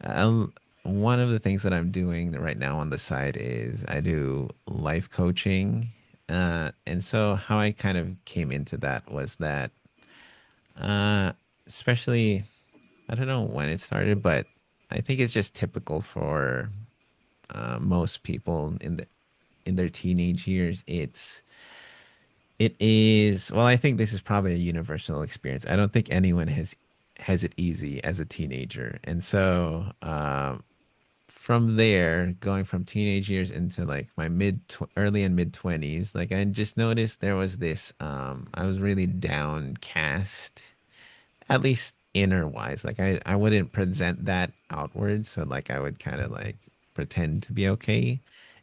Um, one of the things that I'm doing right now on the side is I do life coaching. And so how I kind of came into that was that, uh, especially, I don't know when it started, but I think it's just typical for most people in their teenage years. It is, well, I think this is probably a universal experience. I don't think anyone has it easy as a teenager. And so, from there, going from teenage years into like my early and mid 20s, like I just noticed there was this I was really downcast, at least inner wise. Like I wouldn't present that outward, so like I would kind of like pretend to be okay.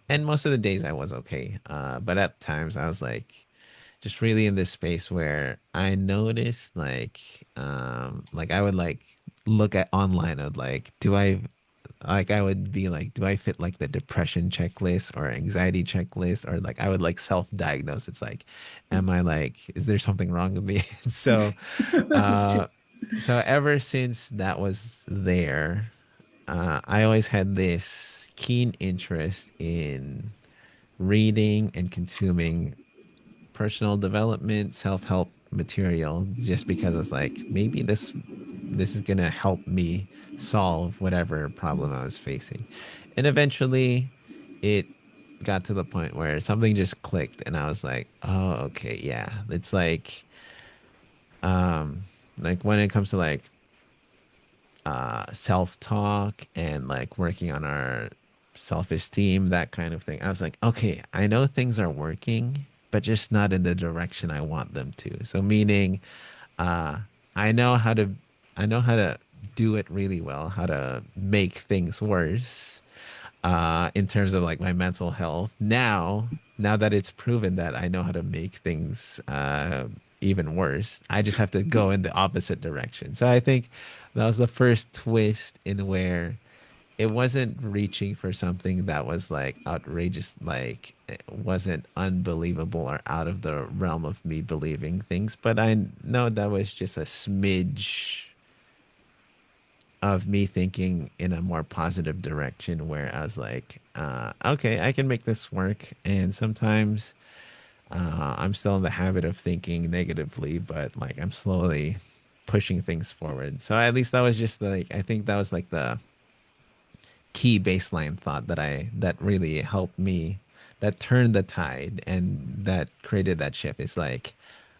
And most of the days I was okay. But at times I was like just really in this space where I noticed like I would like look at online of like do I like I would be like, do I fit like the depression checklist or anxiety checklist? Or like I would like self-diagnose. It's like, am I like, is there something wrong with me? So uh so ever since that was there, I always had this keen interest in reading and consuming personal development, self-help material just because it's like maybe this is gonna help me solve whatever problem I was facing. And eventually it got to the point where something just clicked and I was like, oh, okay, yeah. It's like when it comes to like self-talk and like working on our self-esteem, that kind of thing. I was like, okay, I know things are working, but just not in the direction I want them to. So meaning, uh, I know how to, I know how to do it really well, how to make things worse, in terms of like my mental health. Now that it's proven that I know how to make things even worse, I just have to go in the opposite direction. So I think that was the first twist in where it wasn't reaching for something that was like outrageous, like it wasn't unbelievable or out of the realm of me believing things, but I know that was just a smidge of me thinking in a more positive direction where I was like, okay, I can make this work. And sometimes I'm still in the habit of thinking negatively, but like I'm slowly pushing things forward. So at least that was just like, I think that was like the key baseline thought that really helped me, that turned the tide and that created that shift. It's like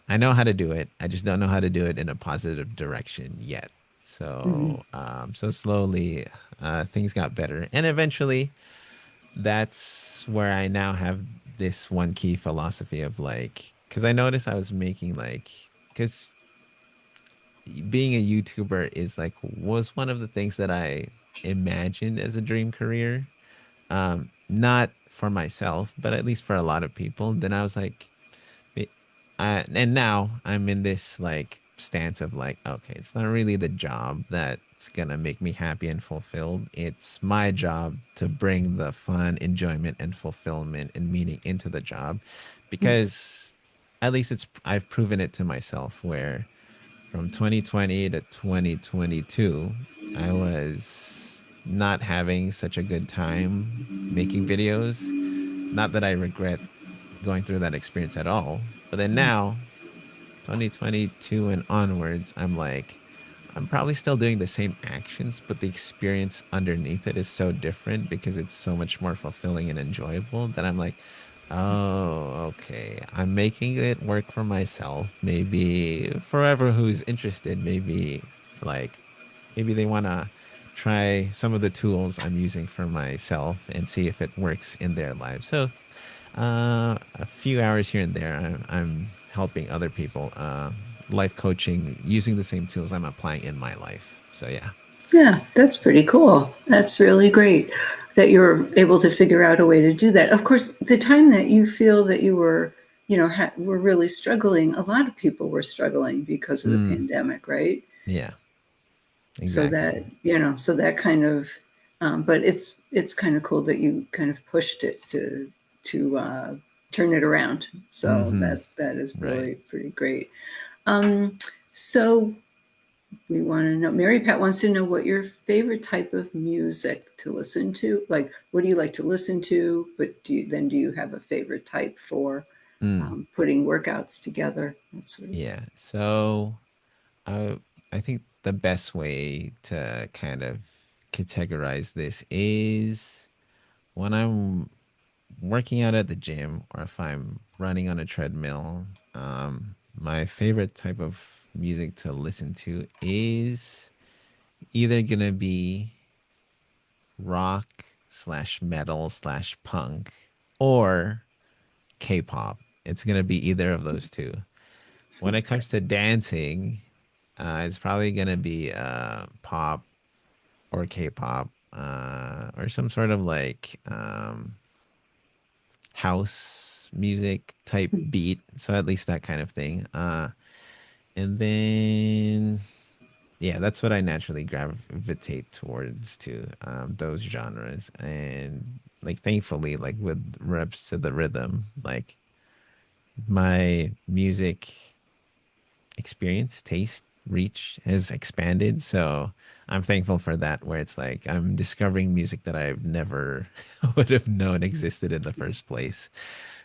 I know how to do it. I just don't know how to do it in a positive direction yet. Mhm. So slowly, things got better, and eventually, that's where I now have this one key philosophy of like, because I noticed I was making like, because being a YouTuber is like was one of the things that I imagined as a dream career. Not for myself, but at least for a lot of people. Then I was like, it- and now I'm in this like stance of like, okay, it's not really the job that's gonna make me happy and fulfilled. It's my job to bring the fun, enjoyment, and fulfillment and meaning into the job, because at least I've proven it to myself where from 2020 to 2022, I was not having such a good time making videos. Not that I regret going through that experience at all. But then now, 2022 and onwards, I'm like, I'm probably still doing the same actions, but the experience underneath it is so different because it's so much more fulfilling and enjoyable that I'm like, oh, okay. I'm making it work for myself. Maybe forever who's interested, like, maybe they want to try some of the tools I'm using for myself and see if it works in their lives. So a few hours here and there, I'm helping other people, life coaching, using the same tools I'm applying in my life. So yeah. Yeah, that's pretty cool. That's really great that you're able to figure out a way to do that. Of course, the time that you feel that you were, were really struggling, a lot of people were struggling because of the Mm, pandemic, right? yeah, So that, exactly. so that kind of, but it's kind of cool that you kind of pushed it to turn it around. So Mm-hmm. that is Right. really pretty great. Um, so we want to know, Mary Pat wants to know what your favorite type of music to listen to. Like, what do you like to listen to? But do you have a favorite type for Mm, putting workouts together? That sort of thing. yeah. So I I think the best way to kind of categorize this is when I'm working out at the gym or if I'm running on a treadmill. My favorite type of music to listen to is either gonna be rock slash metal slash punk or K-pop. It's gonna be either of those two. When it Okay. comes to dancing, it's probably gonna be pop or K-pop, or some sort of like house music type beat. So at least that kind of thing. And then yeah, that's what I naturally gravitate towards too. Those genres. And like thankfully, like with reps to the rhythm, like my music experience, taste, reach has expanded. So I'm thankful for that, where it's like I'm discovering music that I've never would have known existed in the first place.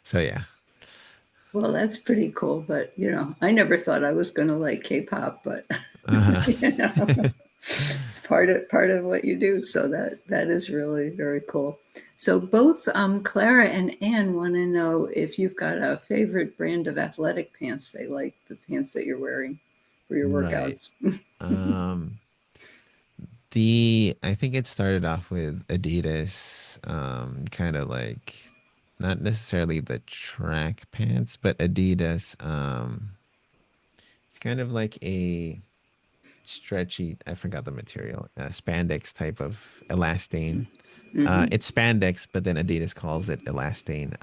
So yeah. Well, that's pretty cool. But I never thought I was going to like K-pop, but Uh-huh. you know, it's part of what you do. So that is really very cool. So both Clara and Anne want to know if you've got a favorite brand of athletic pants. They like the pants that you're wearing for your Right. workouts. Um, the I think it started off with Adidas, kind of like not necessarily the track pants, but Adidas, it's kind of like a stretchy, I forgot the material, spandex type of elastane. Hmm. It's spandex, but then Adidas calls it elastane.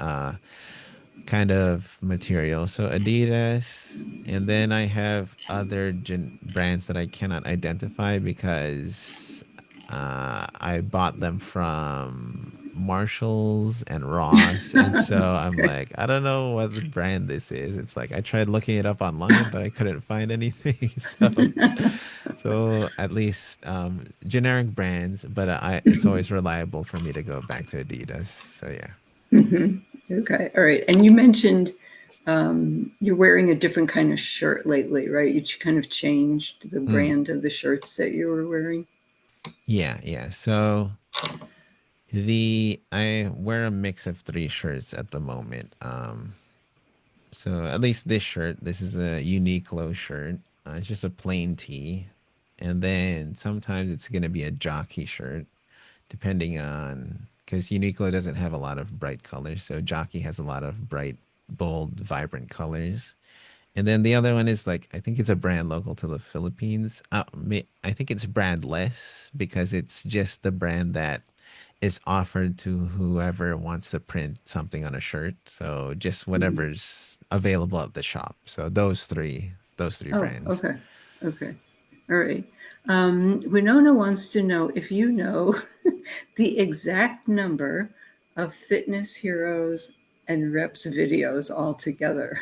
Kind of material. So Adidas, and then I have other brands that I cannot identify because I bought them from Marshalls and Ross, and so I'm Okay. like, I don't know what the brand this is. It's like I tried looking it up online, but I couldn't find anything. So at least generic brands, but I it's always reliable for me to go back to Adidas. So yeah. Hmm. Okay. All right. And you mentioned you're wearing a different kind of shirt lately, right? You kind of changed the Mm. brand of the shirts that you were wearing. Yeah, yeah. So The I wear a mix of three shirts at the moment. So at least this shirt, this is a Uniqlo shirt. It's just a plain tee, and then sometimes it's gonna be a jockey shirt, depending on because Uniqlo doesn't have a lot of bright colors, so jockey has a lot of bright, bold, vibrant colors. And then the other one is like I think it's a brand local to the Philippines. I think it's brandless because it's just the brand that is offered to whoever wants to print something on a shirt. So just Mhm. whatever's available at the shop. So those three Oh, brands. okay. Okay. All right. Winona wants to know if you know the exact number of Fitness Heroes and Reps videos altogether.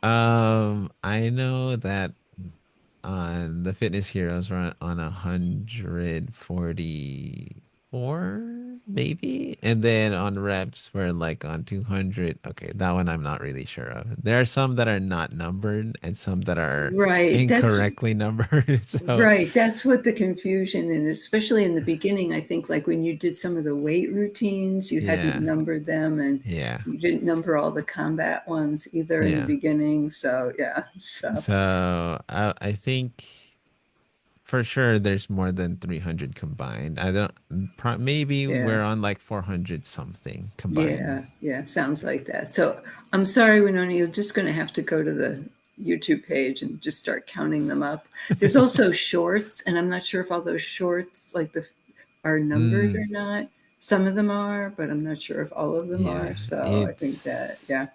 I know that on the Fitness Heroes we're on 144, maybe, and then on reps we're like on 200. Okay, that one I'm not really sure of. There are some that are not numbered and some that are Right. That's incorrectly numbered. So right. That's what the confusion, and especially in the beginning, I think like when you did some of the weight routines, you hadn't yeah, numbered them and yeah, you didn't number all the combat ones either in the yeah. beginning. So yeah. So So I think for sure there's more than 300 combined. I don't maybe yeah. we're on like 400 something combined. Yeah, yeah, sounds like that. So I'm sorry, Winona, you're just going to have to go to the YouTube page and just start counting them up. There's also shorts, and I'm not sure if all those shorts like the are numbered or Mm, not. Some of them are, but I'm not sure if all of them yeah, are. So I think that, yeah.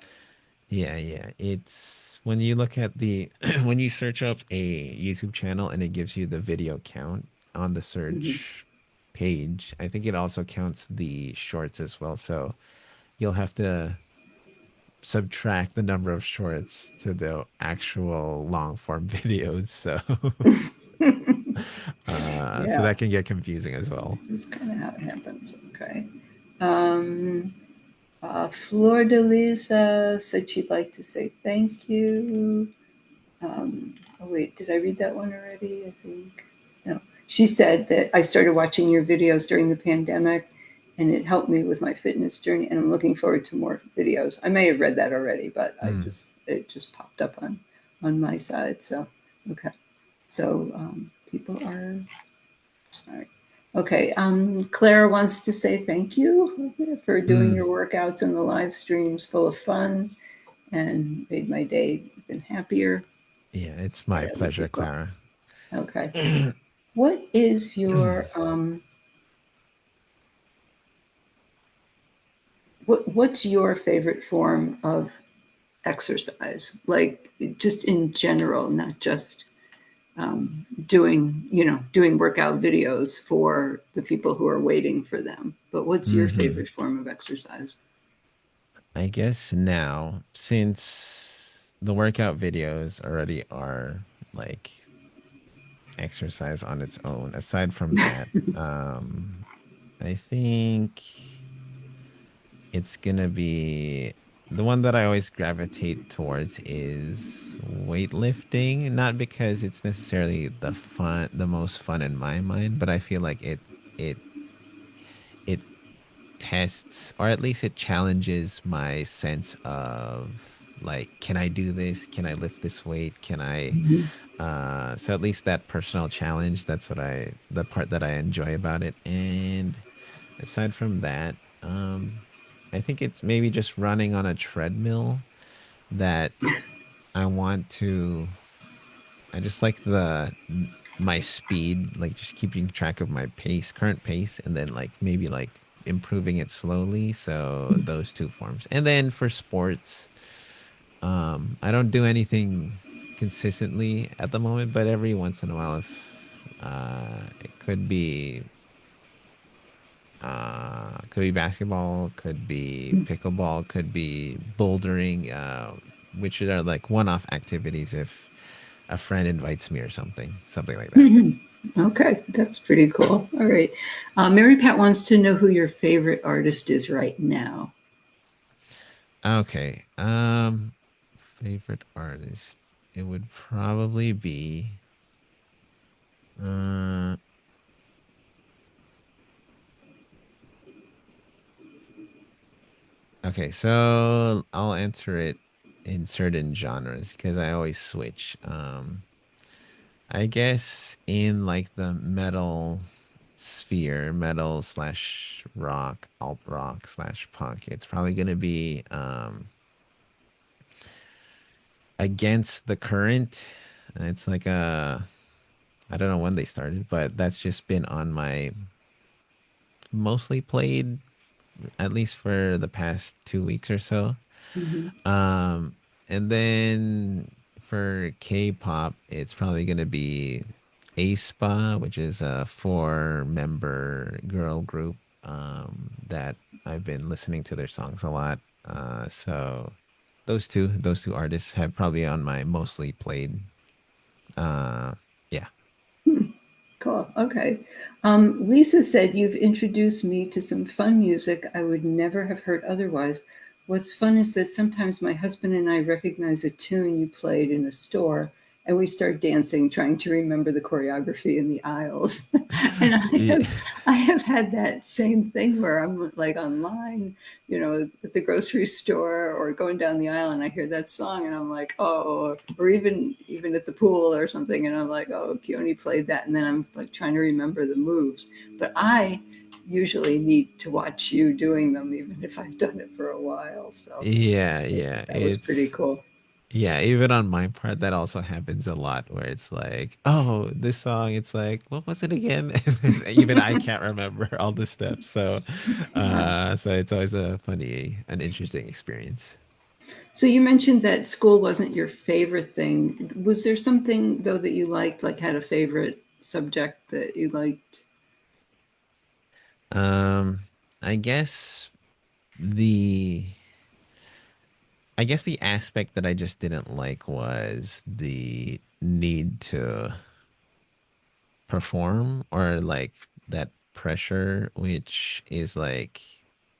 it's yeah. It's when you look at the when you search up a YouTube channel and it gives you the video count on the Mhm. search page, I think it also counts the shorts as well. So you'll have to subtract the number of shorts to the actual long form videos. So so Yeah, that can get confusing as well. that's kind of how it happens. Okay. Um, Flor de Lisa said she'd like to say thank you. Oh wait, did I read that one already? I think no. She said that I started watching your videos during the pandemic, and it helped me with my fitness journey. And I'm looking forward to more videos. I may have read that already, but Mm, it just popped up on my side. So okay, so people are sorry. Okay, Claire wants to say thank you for doing mm. your workouts and the live streams, full of fun, and made my day even happier. Yeah, it's my Sorry, other pleasure, people. Clara. Okay. What is your what's your favorite form of exercise? Like just in general, not just doing doing workout videos for the people who are waiting for them. But what's your Hmm. favorite form of exercise? I guess now, since the workout videos already are like exercise on its own, aside from that, I think it's gonna be the one that I always gravitate towards is weightlifting, not because it's necessarily the most fun in my mind, but I feel like it it tests or at least it challenges my sense of like, can I do this? Can I lift this weight? Can I Mhm. so at least that personal challenge, that's the part that I enjoy about it. And aside from that, I think it's maybe just running on a treadmill that I want to I just like the my speed, like just keeping track of my current pace, and then like maybe like improving it slowly. So those two forms. And then for sports, I don't do anything consistently at the moment, but every once in a while, if it could be basketball, could be pickleball, could be bouldering, which are like one-off activities if a friend invites me or something like that. Okay, that's pretty cool. All right. Mary Pat wants to know who your favorite artist is right now. Okay. Favorite artist. It would probably be uh Okay, so I'll answer it in certain genres because I always switch. I guess in like the metal sphere, metal slash rock, alt rock slash punk, it's probably gonna be against the current. It's like a I don't know when they started, but that's just been on my mostly played at least for the past 2 weeks or so. Hmm. Um, and then for K-pop, it's probably gonna be aespa, which is a four-member girl group that I've been listening to their songs a lot. So those two artists have probably on my mostly played. Uh, yeah. Cool. Okay. Lisa said, "You've introduced me to some fun music I would never have heard otherwise. What's fun is that sometimes my husband and I recognize a tune you played in a store and we start dancing, trying to remember the choreography in the aisles." And Yeah. I have had that same thing where I'm like online, at the grocery store or going down the aisle and I hear that song and I'm like, oh, or even at the pool or something and I'm like, oh, Keoni played that, and then I'm like trying to remember the moves. But I usually need to watch you doing them, even if I've done it for a while. So Yeah, yeah. that was pretty It's cool. Yeah, even on my part, that also happens a lot where it's like, oh, this song, it's like, what was it again? Even I can't remember all the steps. Yeah. So it's always an interesting experience. So you mentioned that school wasn't your favorite thing. Was there something though that you liked, like had a favorite subject that you liked? Um, I guess the, I guess the aspect that I just didn't like was the need to perform or like that pressure, which is like,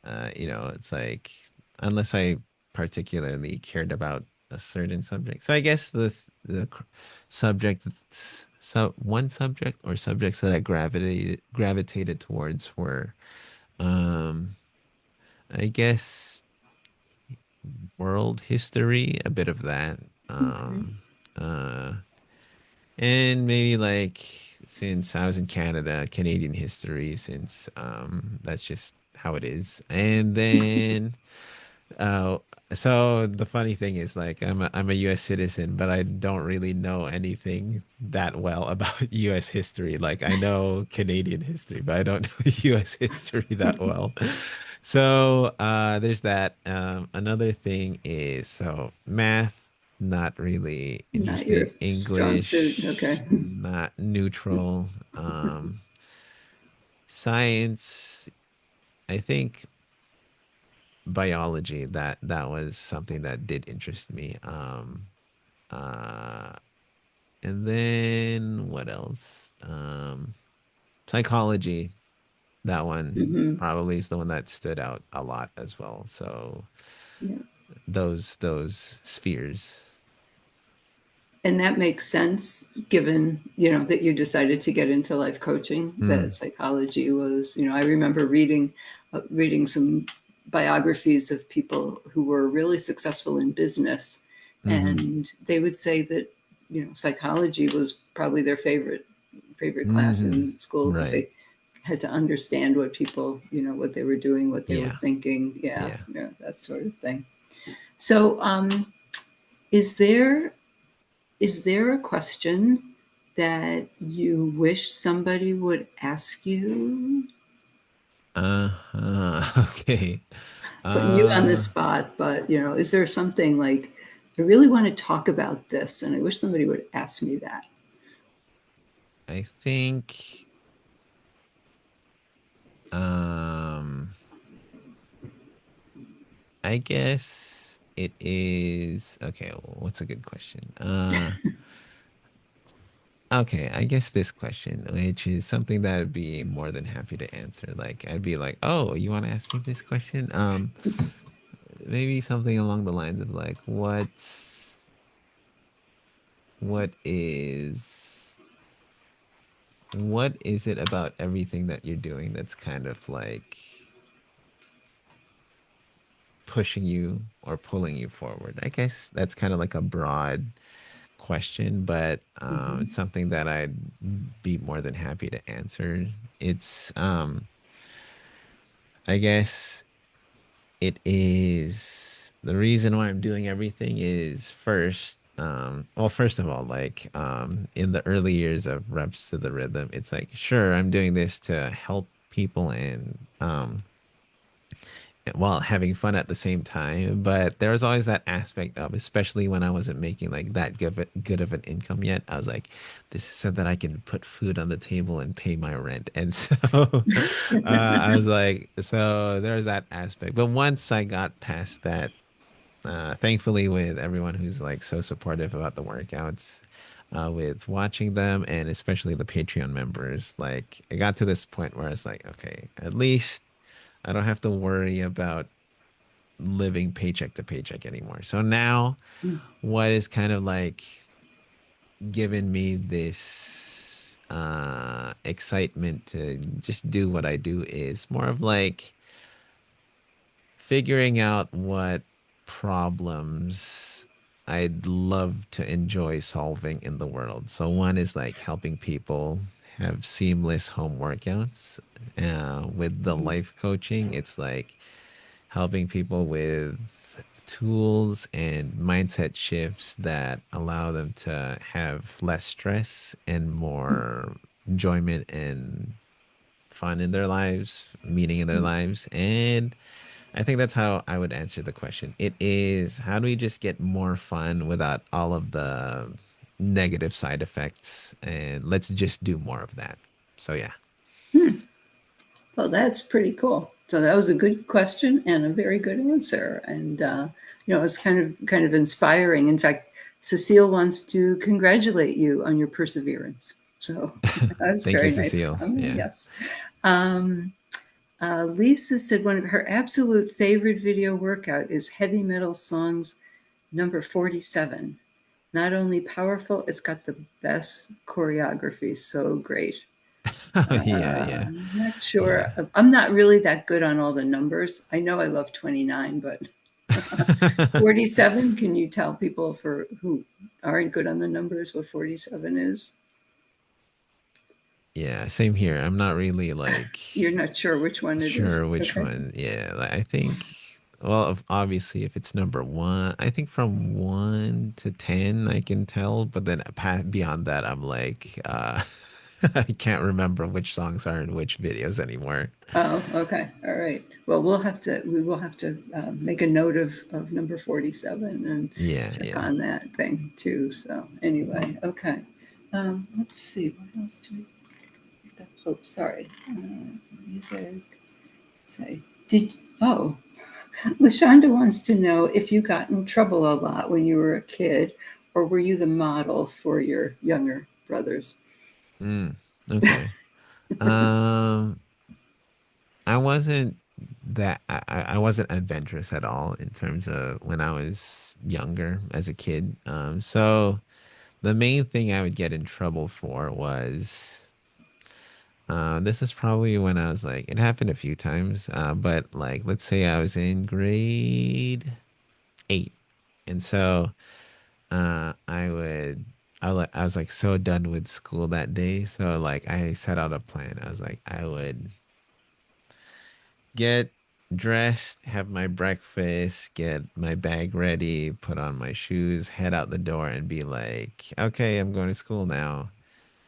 it's like unless I particularly cared about a certain subject. So I guess subject, so one subject or subjects that I gravitated towards were, um, I guess world history, a bit of that. Okay. Uh, And maybe like since I was in Canada, Canadian history, since that's just how it is. And then uh so the funny thing is like I'm a US citizen, but I don't really know anything that well about US history. Like I know Canadian history, but I don't know US history that well. So there's that. Another thing is so math, not really Not your interested. strong suit. English, Okay. not neutral. Science, I think biology, that was something that did interest me. Uh, and then what else? Psychology, that one Hmm. probably is the one that stood out a lot as well. So Yeah. those spheres. And that makes sense given, that you decided to get into life coaching, that Mm, psychology was, I remember reading some biographies of people who were really successful in business. mm-hmm. And they would say that, psychology was probably their favorite class Mm-hmm. in school because Right. they had to understand what people, what they were doing, what they were Yeah. thinking. Yeah, Yeah. yeah, that sort of thing. So, is there is there a question that you wish somebody would ask you? Okay. Putting you on the Uh, spot, but is there something like, I really want to talk about this and I wish somebody would ask me that? I think um I guess it is okay, what's a good question? Okay, I guess this question, which is something that I'd be more than happy to answer. Like I'd be like, "Oh, you want to ask me this question?" Maybe something along the lines of like, what is what is it about everything that you're doing that's kind of like pushing you or pulling you forward? I guess that's kind of like a broad question, but it's Mhm. something that I'd be more than happy to answer. It's, I guess it is the reason why I'm doing everything is first, well, first of all, like, in the early years of Reps to the Rhythm, it's like, sure, I'm doing this to help people and, while having fun at the same time. But there was always that aspect of, especially when I wasn't making like that good of an income yet. I was like, this is so that I can put food on the table and pay my rent. And so I was like, so there's that aspect. But once I got past that, thankfully, with everyone who's like so supportive about the workouts, with watching them and especially the Patreon members, like it got to this point where it's like, okay, at least I don't have to worry about living paycheck to paycheck anymore. So now, what is kind of like given me this excitement to just do what I do is more of like figuring out what problems I'd love to enjoy solving in the world. So one is like helping people have seamless home workouts. With the Mhm. life coaching, it's like helping people with tools and mindset shifts that allow them to have less stress and more enjoyment and fun in their lives, meaning in their lives. And I think that's how I would answer the question. It is how do we just get more fun without all of the negative side effects? And let's just do more of that. So, yeah. Well, that's pretty cool. So that was a good question and a very good answer. And it's kind of inspiring. In fact, Cecile wants to congratulate you on your perseverance. So that's Thank you, very nice. Cecile. Yeah. Yes. Um, Lisa said one of her absolute favorite video workout is Heavy Metal Songs number 47. Not only powerful, it's got the best choreography. So great. Yeah, yeah, I'm not yeah. sure. I'm not really that good on all the numbers. I know I love 29, but 47, can you tell people for who aren't good on the numbers what 47 is? Yeah, same here. I'm not really like You're not sure which one it is. sure which Okay. one. Yeah, like, I think, well, obviously, if it's number one, I think from 1 to 10, I can tell. But then beyond that, I'm like, I can't remember which songs are in which videos anymore. Oh, okay. All right. Well, we will have to make a note of number 47 and Yeah, check yeah. on that thing too. So anyway, okay. Let's see. What else do we've got? Oh, sorry. Music. Say, oh, Lashonda wants to know if you got in trouble a lot when you were a kid, or were you the model for your younger brothers? Mm, okay. Um, I wasn't I wasn't adventurous at all in terms of when I was younger as a kid. So the main thing I would get in trouble for was this is probably when I was like it happened a few times, but like let's say I was in grade 8, and so I would I was like so done with school that day, so like I set out a plan. I was like I would get dressed, have my breakfast, get my bag ready, put on my shoes, head out the door, and be like, okay, I'm going to school now.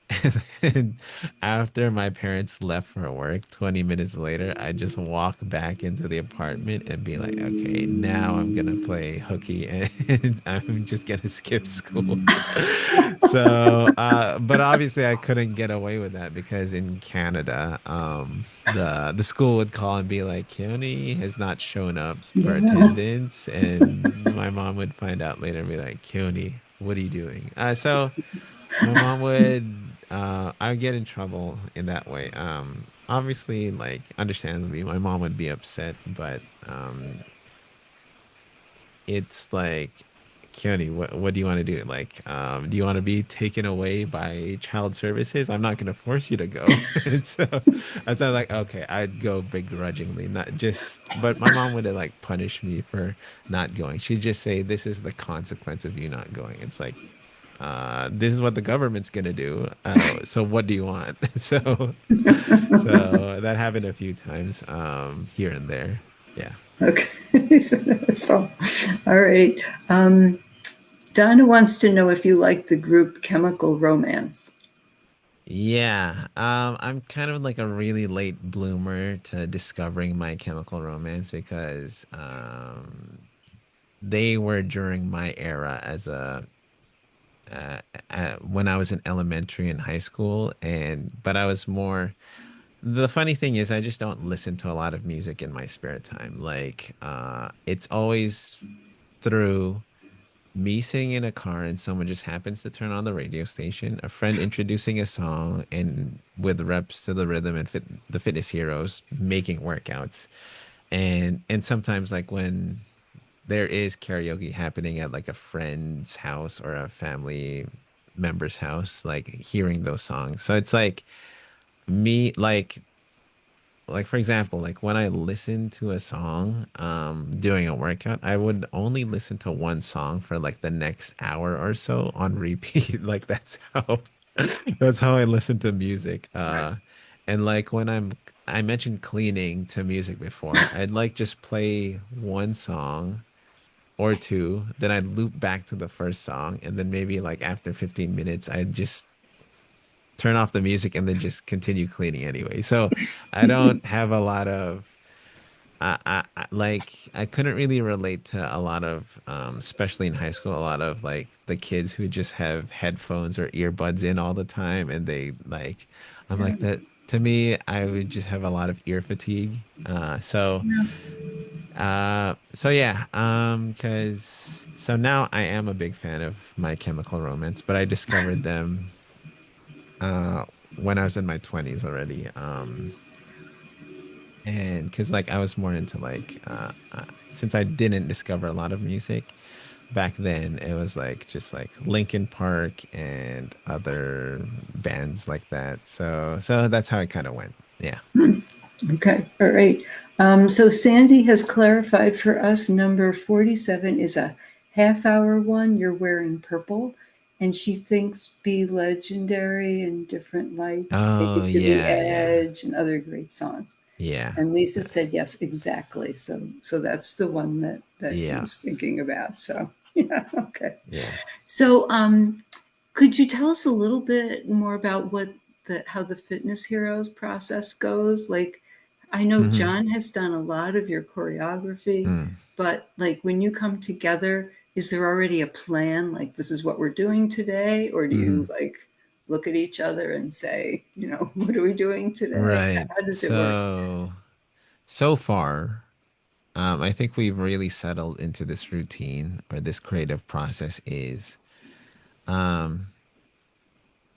And then after my parents left for work, 20 minutes later, I just walk back into the apartment and be like, okay, now I'm gonna play hooky and I'm just gonna skip school. So, but obviously I couldn't get away with that because in Canada, the school would call and be like, Keoni has not shown up for Yeah. attendance, and my mom would find out later and be like, Keoni, what are you doing? So my mom would I would get in trouble in that way. Obviously, like understandably, my mom would be upset, but it's like Keoni, what do you want to do? Like, do you want to be taken away by child services? I'm not going to force you to go. And so I was like, okay, I'd go begrudgingly, not just, but my mom would have like punished me for not going. She'd just say, this is the consequence of you not going. It's like, this is what the government's going to do. So what do you want? So that happened a few times, here and there. Yeah. Okay, so all right. Donna wants to know if you like the group Chemical Romance. Yeah, I'm kind of like a really late bloomer to discovering My Chemical Romance because they were during my era as uh, when I was in elementary and high school, and but I was more. The funny thing is, I just don't listen to a lot of music in my spare time. Like, it's always through me sitting in a car and someone just happens to turn on the radio station, a friend introducing a song, and with reps to the rhythm and the fitness heroes making workouts. And sometimes like when there is karaoke happening at like a friend's house or a family member's house, like hearing those songs. So it's like me like for example, like when I listen to a song doing a workout, I would only listen to one song for like the next hour or so on repeat. Like that's how I listen to music. And like when I mentioned cleaning to music before, I'd like just play one song or two, then I'd loop back to the first song, and then maybe like after 15 minutes I'd just turn off the music and then just continue cleaning anyway. So I don't have a lot of like I couldn't really relate to a lot of especially in high school, a lot of like the kids who just have headphones or earbuds in all the time and they like I'm Yeah, like that to me I would just have a lot of ear fatigue. So yeah, cause so now I am a big fan of My Chemical Romance, but I discovered them uh when I was in my 20s already. And because like I was more into like since I didn't discover a lot of music back then, it was like just like Linkin Park and other bands like that. So that's how it kind of went. Yeah. okay, all right. So Sandy has clarified for us number 47 is a half hour one. You're wearing purple. And she thinks Be Legendary and Different Lights, Take Oh It to the yeah, yeah, Edge, and other great songs. yeah, And Lisa said yes, exactly. So that's the one that yeah, he's thinking about. So yeah, okay. yeah. So could you tell us a little bit more about what the how the Fitness Heroes process goes? Like, I know Mm-hmm. John has done a lot of your choreography, Mm, but like when you come together, is there already a plan? Like, this is what we're doing today, or do mm-hmm. you like look at each other and say, what are we doing today? Right. How does it work? So far, I think we've really settled into this routine or this creative process is um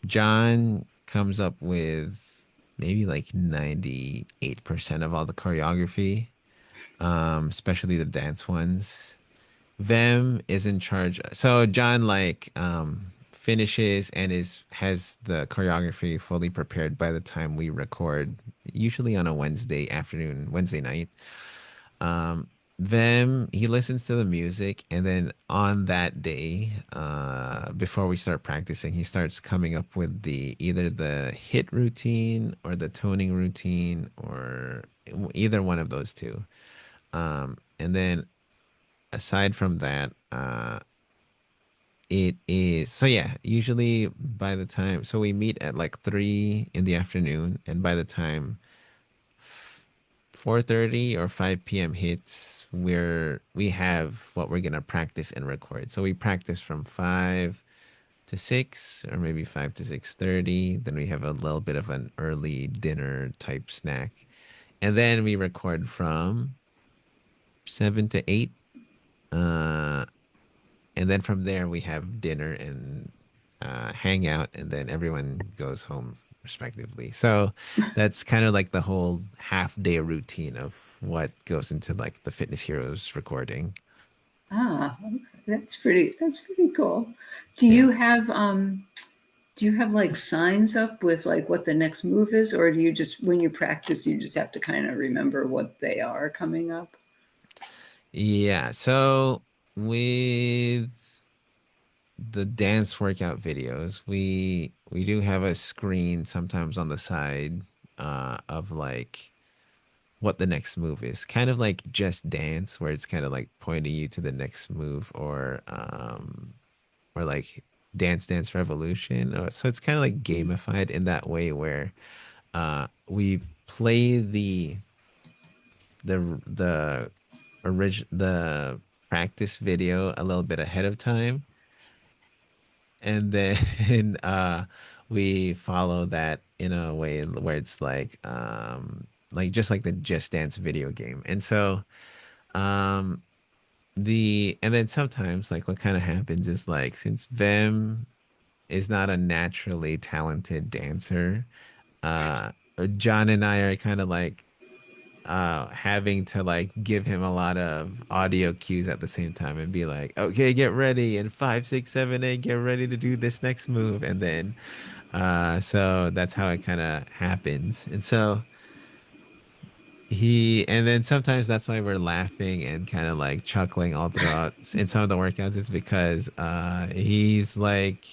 John comes up with maybe like 98% of all the choreography, especially the dance ones. Vem is in charge. So John like finishes and is has the choreography fully prepared by the time we record, usually on a Wednesday afternoon, Wednesday night. Then he listens to the music, and then on that day, before we start practicing, he starts coming up with the either the hit routine or the toning routine, or either one of those two. And then aside from that, it is so yeah. Usually by the time, so we meet at like 3 in the afternoon, and by the time 4:30 or 5 p.m. hits, we have what we're gonna practice and record. So we practice from 5 to 6 or maybe 5 to 6:30. Then we have a little bit of an early dinner type snack. And then we record from 7 to 8. Uh and then from there we have dinner and hang out, and then everyone goes home respectively. So that's kind of like the whole half day routine of what goes into like the Fitness Heroes recording. Ah, okay. That's pretty cool. Do Yeah. you have do you have like signs up with like what the next move is, or do you just when you practice you just have to kind of remember what they are coming up? Yeah. So with the dance workout videos, we do have a screen sometimes on the side of like what the next move is. Kind of like Just Dance, where it's kind of like pointing you to the next move, or like Dance Dance Revolution. So it's kind of like gamified in that way where we play the the practice video a little bit ahead of time, and then we follow that in a way where it's like just like the Just Dance video game. And so um and then sometimes like what kind of happens is like since Vem is not a naturally talented dancer, uh John and I are kind of like having to like give him a lot of audio cues at the same time and be like, okay, get ready, and 5, 6, 7, 8, get ready to do this next move. And then so that's how it kind of happens. And so and then sometimes that's why we're laughing and kind of like chuckling all throughout in some of the workouts is because he's like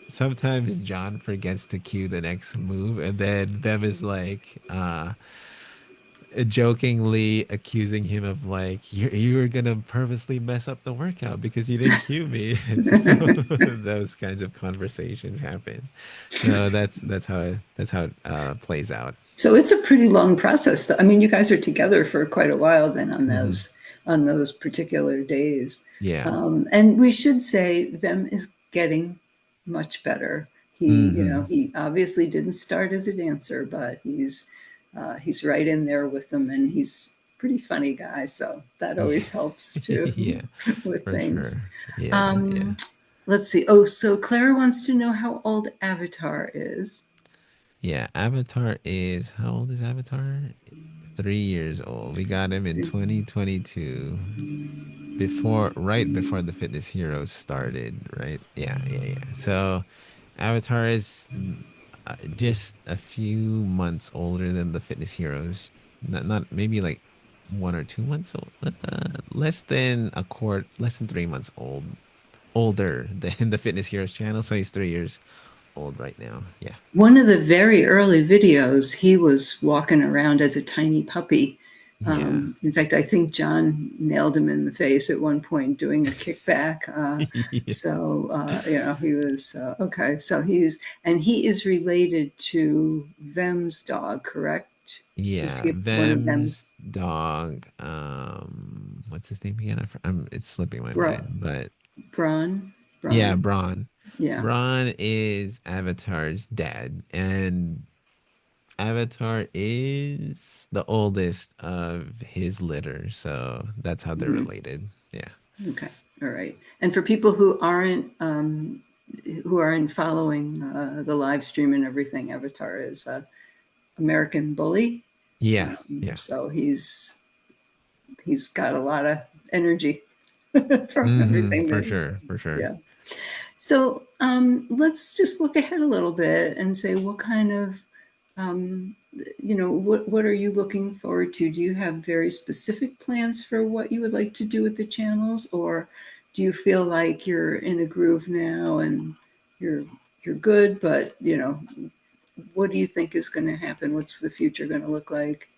sometimes John forgets to cue the next move, and then Them is like jokingly accusing him of like you were gonna purposely mess up the workout because you didn't cue me. And so those kinds of conversations happen. So that's how it plays out. So it's a pretty long process. I mean, you guys are together for quite a while then Hmm. on those particular days. Yeah. And we should say Vem is getting much better. Hmm. He obviously didn't start as a dancer, but he's right in there with them, and he's a pretty funny guy. So that Yeah. always helps too Yeah, with for things. sure. Yeah, yeah. Um, let's see. Oh, so Clara wants to know how old Avatar is. Yeah, Avatar is how old is Avatar? 3 years old. We got him in 2022, right before the Fitness Heroes started, right? Yeah, yeah, yeah. So Avatar is just a few months older than the Fitness Heroes. Not maybe like 1 or 2 months old. Less than 3 months older than the Fitness Heroes channel. So he's 3 years old right now. Yeah. One of the very early videos, he was walking around as a tiny puppy. Yeah. In fact, I think John nailed him in the face at one point doing a kickback. Yeah. He was okay. So he is related to Vem's dog, correct? Was Yeah. he one of Vem's Vem's dog. What's his name again? it's slipping my bro, mind, but Braun? yeah, Braun. Braun. Yeah. Braun is Avatar's dad, and Avatar is the oldest of his litter, so that's how they're Mhm. related. Yeah. Okay. All right. And for people who aren't following the live stream and everything, Avatar is American Bully. Yeah. Yeah. So he's got a lot of energy from Mm-hmm. everything For that he's sure. doing. For sure. Yeah. So let's just look ahead a little bit and say what kind of what are you looking forward to? Do you have very specific plans for what you would like to do with the channels, or do you feel like you're in a groove now and you're you're good, but what do you think is going to happen? What's the future going to look like?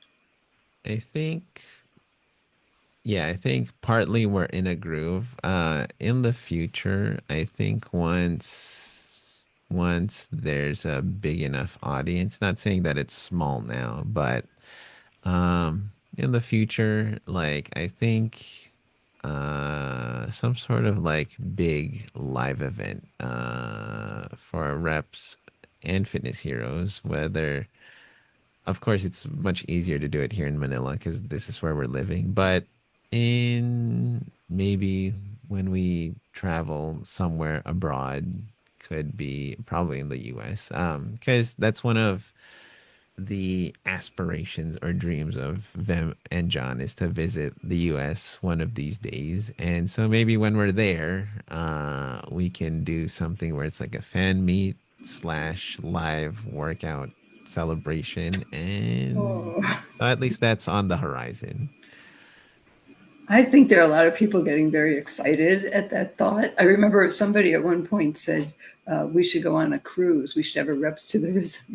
I think Yeah, I think partly we're in a groove. In the future, I think once there's a big enough audience, not saying that it's small now, but in the future, like I think some sort of like big live event for reps and fitness heroes, whether of course, it's much easier to do it here in Manila because this is where we're living. But in maybe when we travel somewhere abroad, could be probably in the US. Because that's one of the aspirations or dreams of them and John is to visit the US one of these days. And so maybe when we're there, we can do something where it's like a fan meet slash live workout celebration. And Oh. at least that's on the horizon. I think there are a lot of people getting very excited at that thought. I remember somebody at one point said, we should go on a cruise. We should have a Reps to the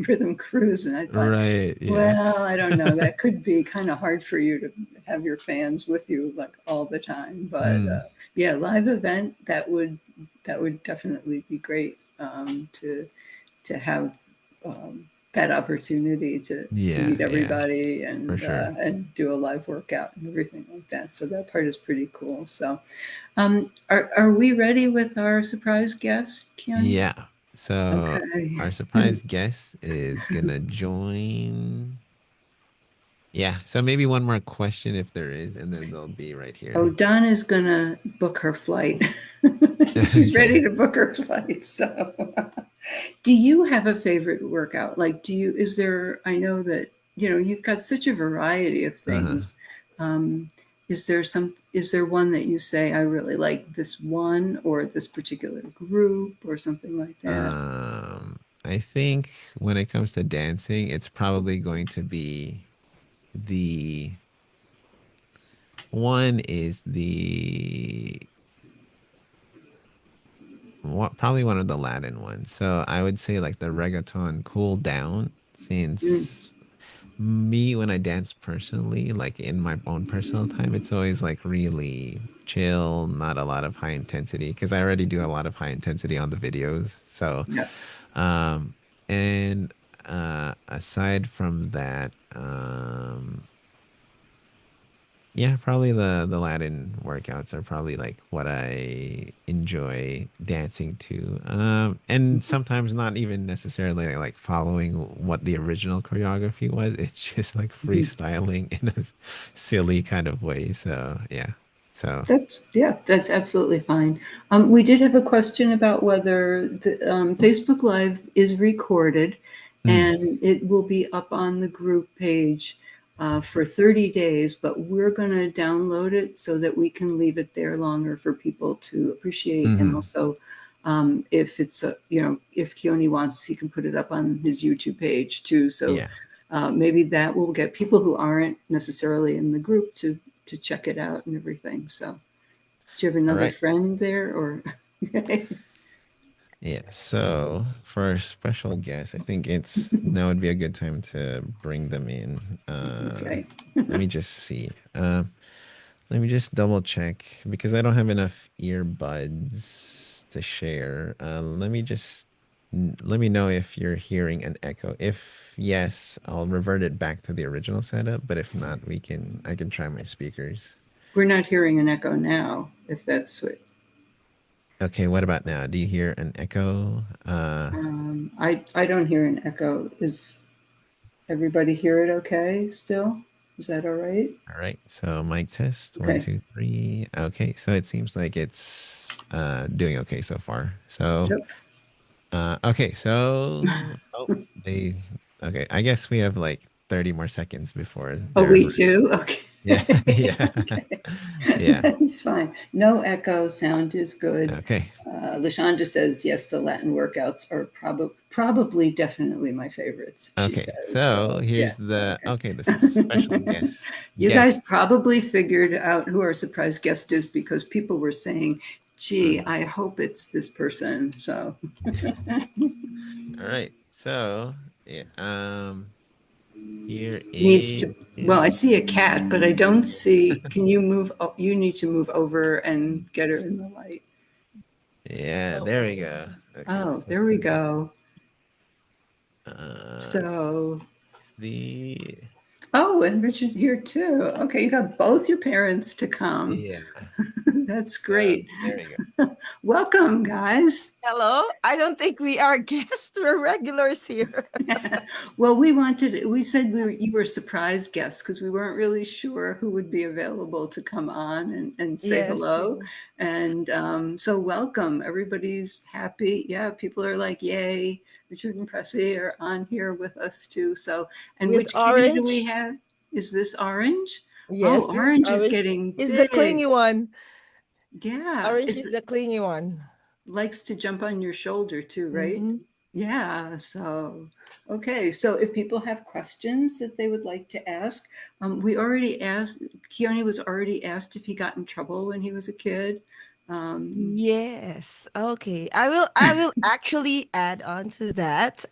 Rhythm cruise. And I thought, Right. Yeah. well, I don't know. That could be kind of hard for you to have your fans with you like all the time. But Mm, yeah, live event that would definitely be great to have that opportunity to yeah. meet Yeah. everybody For sure. and do a live workout and everything like that. So that part is pretty cool. So, are we ready with our surprise guest, Keoni? Yeah. So Okay. our surprise guest is gonna join. Yeah. So maybe one more question if there is, and then they'll be right Oh, here. Donna's gonna book her flight. She's Okay. ready to book her flight. So, do you have a favorite workout? Like, is there, I know that, you've got such a variety of Uh-huh. things. Um, is there one that you say, I really like this one or this particular group or something like that? I think when it comes to dancing, it's probably going to be the one is the probably one of the Latin ones. So I would say like the reggaeton cool down Mm, since me when I dance personally, like in my own personal time, it's always like really chill, not a lot of high intensity because I already do a lot of high intensity on the videos. So, yeah. um, and aside from that, yeah, probably the Latin workouts are probably like what I enjoy dancing to. And sometimes not even necessarily like following what the original choreography was. It's just like Mhm. freestyling in a silly kind of way. So yeah. So That's absolutely fine. We did have a question about whether the Facebook Live is recorded, mm, and it will be up on the group page for 30 days. But we're going to download it so that we can leave it there longer for people to appreciate, and hmm, also if it's if Keone wants, he can put it up on his YouTube page too. So yeah. maybe that will get people who aren't necessarily in the group to check it out and everything. So, do you have All another right. friend there, or okay? Yeah, so for our special guest, I think it's now would be a good time to bring them in. Okay. Let me just see. Let me just double check because I don't have enough earbuds to share. Let me know if you're hearing an echo. If yes, I'll revert it back to the original setup, but if not, I can try my speakers. We're not hearing an echo now, if that's what. Okay, what about now? Do you hear an echo? I don't hear an echo. Is everybody hear it okay still? Is that all right? All right. So mic test one, Okay. 2, 3. Okay. So it seems like it's doing okay so far. So Yep. okay. So they okay. I guess we have like 30 more seconds before Oh, they're we ready. too? Okay. Yeah. Yeah. Okay. Yeah. That's fine. No echo. Sound is good. Okay. Lashonda says, yes, the Latin workouts are probably definitely my favorites, she Okay. says. So So, yeah. here's the Okay. okay, the special guest You guys guest. probably figured out who our surprise guest is because people were saying, gee, Mhm. I hope it's this person. So, All right. So yeah, here needs to, well, I is see a cat, but I don't see, can you move? Oh, you need to move over and get her in the light. yeah, there we go. Okay, Oh, so there we go. okay, So, it's the oh, and Richard's here too. Okay, you got both your parents to come. yeah. That's great. There you go. Welcome, guys. Hello? I don't think we are guests. We're regulars here. Well, we said you were surprise guests because we weren't really sure who would be available to come on and say Yes, hello. yes. And so welcome. Everybody's happy. Yeah, people are like, yay, Richard and Pressy are on here with us too. So, and With which kitty do we orange. have? Is this Orange? Oh, Yes, this Orange is orange getting is the big. clingy one. Yeah. Orange is the clingy one. Likes to jump on your shoulder too, right? Mm-hmm. Yeah. So, okay. So, if people have questions that they would like to ask, we already asked. Keoni was already asked if he got in trouble when he was a kid. Um, Yes. Okay. I will actually add on to that.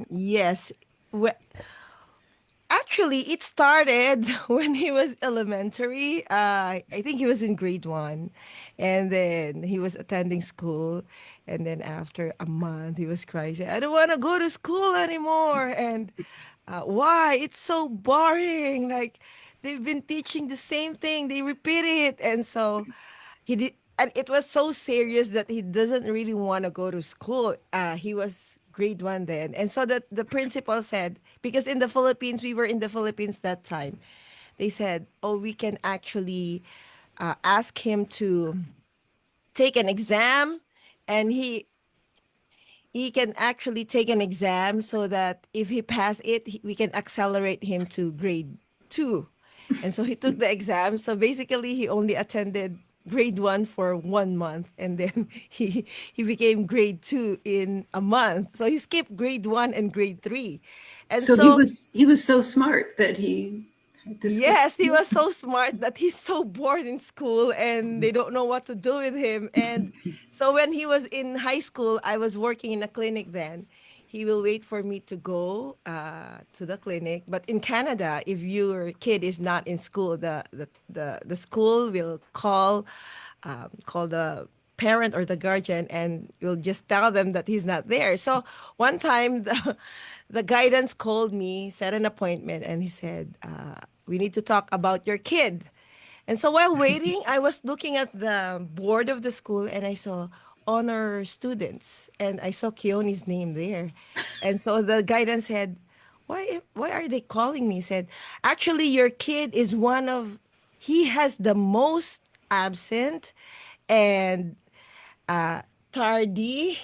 Yes. Wh- Actually, it started when he was elementary. I think he was in grade one, and then he was attending school. And then after a month, he was crying, saying, "I don't want to go to school anymore." And why? It's so boring. Like they've been teaching the same thing. They repeat it, and so he did, and it was so serious that he doesn't really want to go to school. He was grade one then, and so that the principal said, because in the Philippines, we were in the Philippines that time, they said, oh, we can actually ask him to take an exam, and he can actually take an exam so that if he pass it, we can accelerate him to grade two. And so he took the exam. So basically, he only attended grade one for 1 month, and then he became grade two in a month. So he skipped grade one and grade three, and so so he was so smart that he had to skip yes, he school. was so smart that he's so bored in school and they don't know what to do with him. And so when he was in high school, I was working in a clinic then. He will wait for me to go to the clinic. But in Canada, if your kid is not in school, the school will call the parent or the guardian, and you'll just tell them that he's not there. So one time the guidance called me, set an appointment, and he said, we need to talk about your kid. And so while waiting, I was looking at the board of the school, and I saw honor students, and I saw Keoni's name there. And so the guidance said, why are they calling me? He said, actually, your kid is one of, he has the most absent and uh, tardy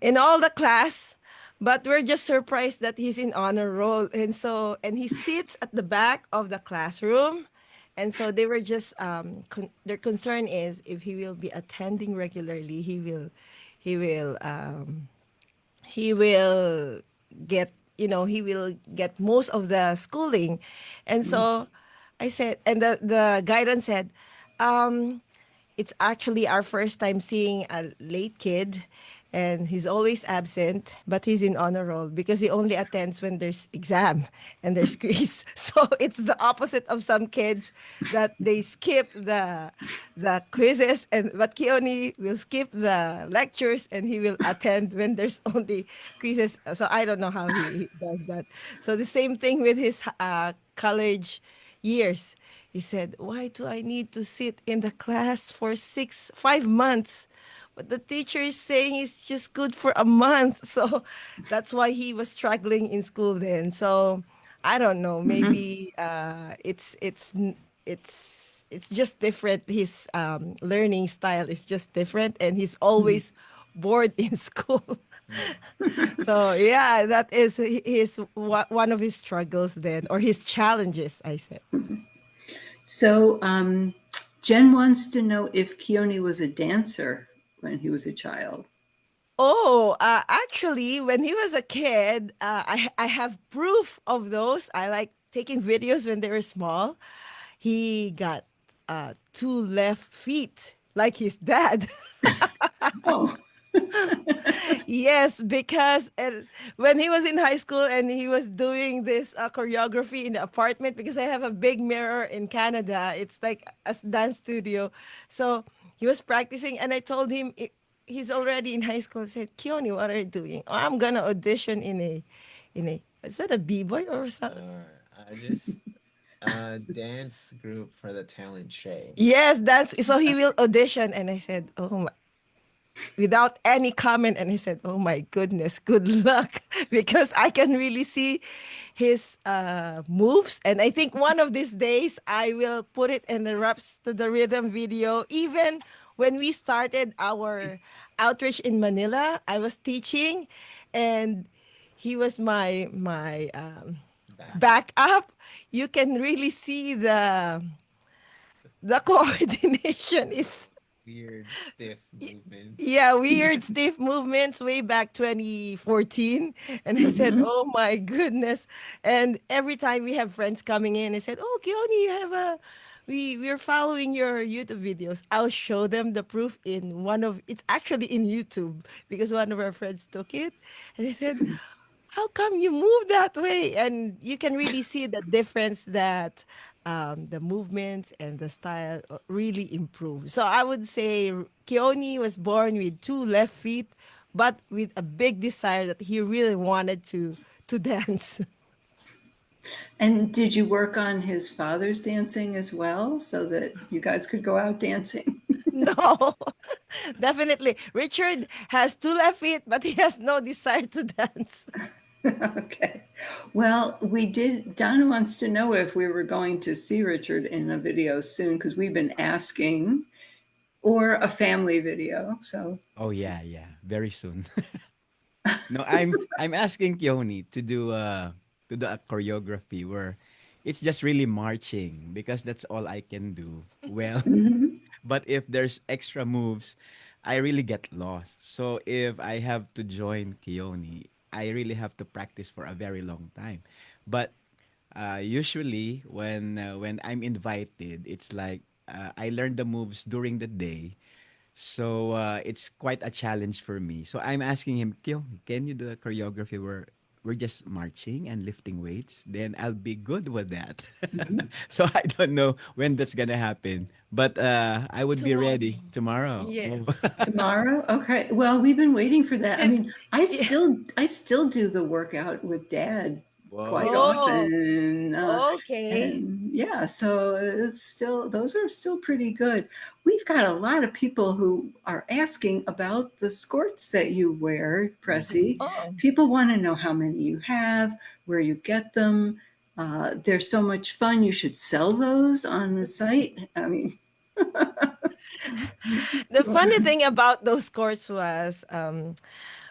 in all the class, but we're just surprised that he's in honor roll. And so, and he sits at the back of the classroom. And so they were just their concern is if he will be attending regularly, he will he will get, he will get most of the schooling. And so I said, and the guidance said, um it's actually our first time seeing a late kid, and he's always absent, but he's in honor roll because he only attends when there's exam and there's quiz. So it's the opposite of some kids that they skip the quizzes, and but Keoni will skip the lectures and he will attend when there's only quizzes. So I don't know how he does that. So the same thing with his college years. He said, "Why do I need to sit in the class for 5 months? But the teacher is saying it's just good for a month." So that's why he was struggling in school then. So I don't know. Maybe it's just different. His learning style is just different, and he's always bored in school. Mm. So yeah, that is one of his struggles then, or his challenges, I said. So, Jen wants to know if Keoni was a dancer when he was a child. Oh, actually, when he was a kid, I have proof of those. I like taking videos when they were small. He got two left feet, like his dad. Oh, Yes, because when he was in high school and he was doing this choreography in the apartment, because I have a big mirror in Canada, it's like a dance studio. So he was practicing, and I told him he's already in high school. I said, "Keoni, what are you doing?" "Oh, I'm gonna audition in a, is that a b boy or something?" Or I just dance group for the talent show. Yes, that's so he will audition. And I said, oh, without any comment, and he said, oh my goodness, good luck, because I can really see his moves. And I think one of these days I will put it in the Raps to the Rhythm video. Even when we started our outreach in Manila, I was teaching, and he was my Backup. backup. You can really see the coordination is Weird, stiff movements. yeah, weird stiff movements way back 2014. And I said, Mhm. oh my goodness. And every time we have friends coming in, I said, oh, Keoni, you have we're following your YouTube videos. I'll show them the proof in it's actually in YouTube because one of our friends took it. And I said, how come you move that way? And you can really see the difference that the movements and the style really improve. So I would say Keoni was born with two left feet, but with a big desire that he really wanted to dance. And did you work on his father's dancing as well so that you guys could go out dancing? No, definitely. Richard has two left feet, but he has no desire to dance. Okay. Well, we did. Donna wants to know if we were going to see Richard in a video soon because we've been asking, or a family video. So, Oh yeah, yeah. Very soon. No, I'm asking Kioni to do a choreography where it's just really marching because that's all I can do. Well, mhm. but if there's extra moves, I really get lost. So if I have to join Kioni, I really have to practice for a very long time. But usually when I'm invited, it's like I learn the moves during the day. So it's quite a challenge for me. So I'm asking him, Kyo, can you do a choreography where we're just marching and lifting weights? Then I'll be good with that. So I don't know when that's gonna happen, but I would be Tomorrow. ready tomorrow. Oh. Yes. Tomorrow? Okay. Well, we've been waiting for that. I It's mean, I yeah. still I still do the workout with dad quite Whoa. Oh, often. okay. And yeah, so it's still those are still pretty good. We've got a lot of people who are asking about the skirts that you wear, Pressy. Mhm. Oh. People want to know how many you have, where you get them. They're so much fun. You should sell those on the site. I mean, The funny thing about those courts was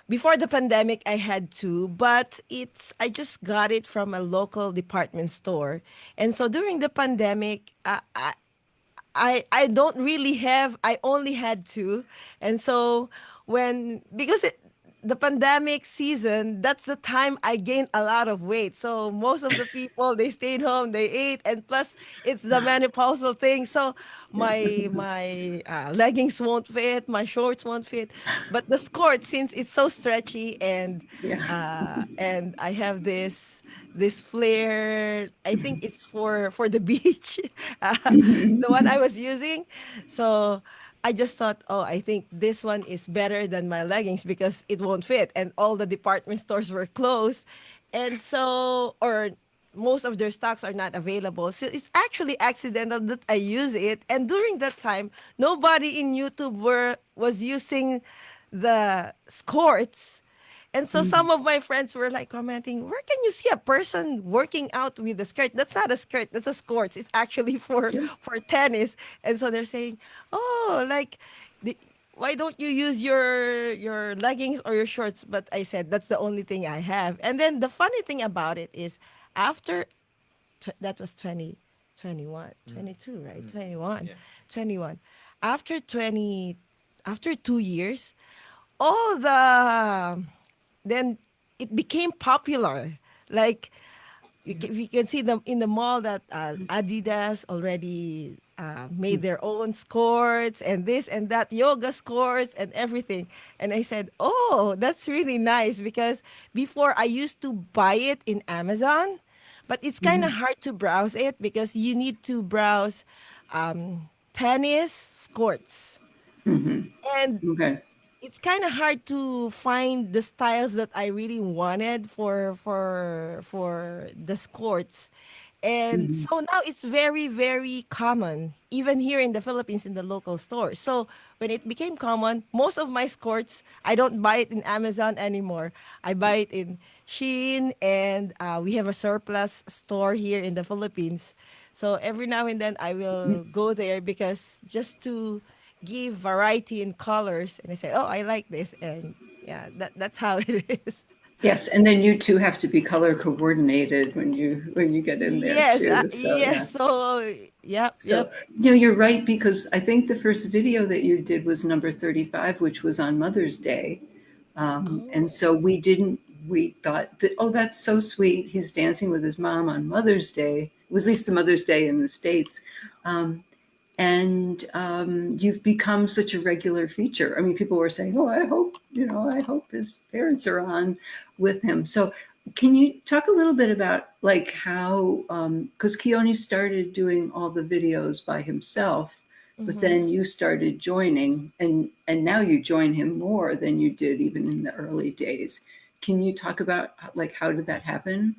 before the pandemic I had two, but it's I just got it from a local department store. And so during the pandemic, I don't really have, I only had two. And so because the pandemic season, that's the time I gained a lot of weight. So most of the people, they stayed home, they ate, and plus it's the menopausal thing. So my leggings won't fit, my shorts won't fit, but the skirt, since it's so stretchy, yeah. and I have this flare. I think it's for the beach, the one I was using. So I just thought, oh, I think this one is better than my leggings because it won't fit, and all the department stores were closed, and so or most of their stocks are not available. So it's actually accidental that I use it. And during that time, nobody in YouTube was using the skirts. And so some of my friends were like commenting, where can you see a person working out with a skirt? That's not a skirt, that's a skirts. It's actually Yeah. for tennis. And so they're saying, oh, like the, why don't you use your leggings or your shorts? But I said that's the only thing I have. And then the funny thing about it is after that was 2021, Mm, 22, right? mm, 21, yeah. 21. After 20, after 2 years, all the then it became popular. Like we can see them in the mall that Adidas already made their own skirts and this and that yoga skirts and everything. And I said, "Oh, that's really nice," because before I used to buy it in Amazon, but it's kind of Mhm. hard to browse it because you need to browse tennis skirts. Mhm. And Okay. it's kind of hard to find the styles that I really wanted for the skirts. And Mhm. so now it's very, very common, even here in the Philippines in the local stores. So when it became common, most of my skirts, I don't buy it in Amazon anymore. I buy it in Shein, and we have a surplus store here in the Philippines. So every now and then I will go there because just to give variety in colors. And I say, oh, I like this. And yeah, that's how it is. Yes, and then you two have to be color coordinated when you get in there Yes, too. So yes. yeah. So, yep, So, yep. you're right because I think the first video that you did was number 35, which was on Mother's Day. And Oh. so we thought that, oh, that's so sweet. He's dancing with his mom on Mother's Day. It was at least the Mother's Day in the States. Um, and you've become such a regular feature. I mean, people were saying, "Oh, I hope his parents are on with him." So, can you talk a little bit about like how, because Keone started doing all the videos by himself, but Mm-hmm. then you started joining, and now you join him more than you did even in the early days. Can you talk about like how did that happen?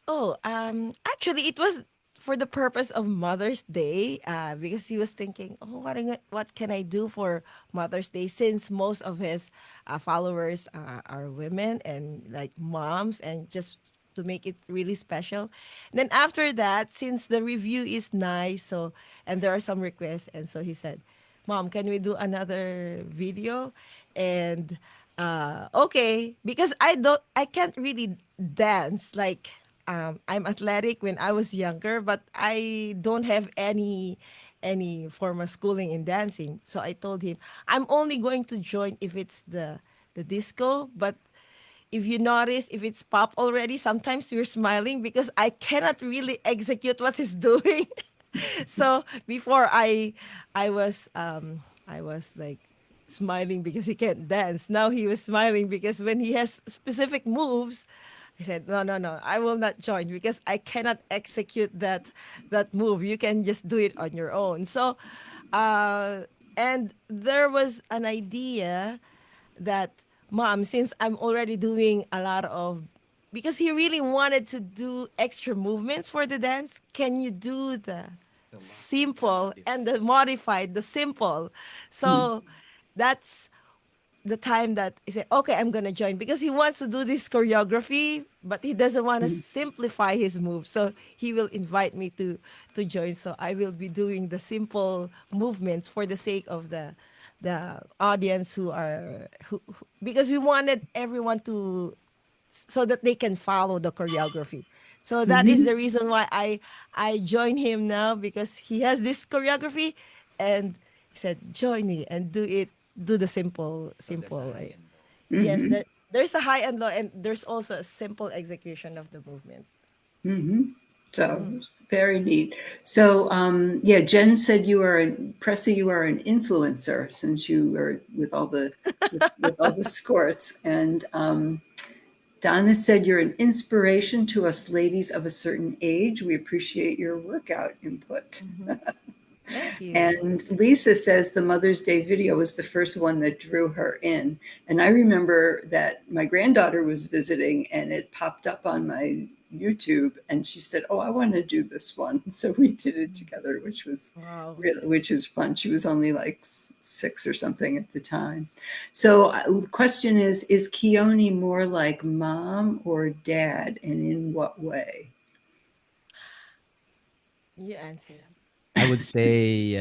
Oh, actually, it was for the purpose of Mother's Day, because he was thinking, oh, what can I do for Mother's Day since most of his followers are women and like moms, and just to make it really special. And then after that, since the review is nice, so and there are some requests, and so he said, Mom, can we do another video? And okay, because I can't really dance like I'm athletic when I was younger, but I don't have any formal schooling in dancing. So I told him I'm only going to join if it's the disco, but if you notice, if it's pop already, sometimes you're smiling because I cannot really execute what he's doing. So before I was like smiling because he can't dance. Now he was smiling because when he has specific moves, I said, no, no, no, I will not join because I cannot execute that move. You can just do it on your own. So uh and there was an idea that, Mom, since I'm already doing a lot of, because he really wanted to do extra movements for the dance, can you do the The simple modified. and the modified, the simple? So that's the time that he said, okay, I'm gonna join because he wants to do this choreography, but he doesn't want to simplify his moves. So he will invite me to join. So I will be doing the simple movements for the sake of the audience because we wanted everyone to, so that they can follow the choreography. So that is Mm-hmm. the reason why I join him now, because he has this choreography, and he said, join me and do the simple So there's a simple. high and low. Yes, Mm-hmm. there's a high and low, and there's also a simple execution of the movement. Mm-hmm. So Mm. very neat. So yeah, Jen said Pressy, you are an influencer since you are with all the sports. And Donna said you're an inspiration to us ladies of a certain age. We appreciate your workout input. Mm-hmm. Thank you. And Lisa says the Mother's Day video was the first one that drew her in. And I remember that my granddaughter was visiting and it popped up on my YouTube and she said, "Oh, I want to do this one." So we did it together, which was Wow. which is fun. She was only like 6 or something at the time. So the question is Keone more like mom or dad, and in what way? You answer. I would say,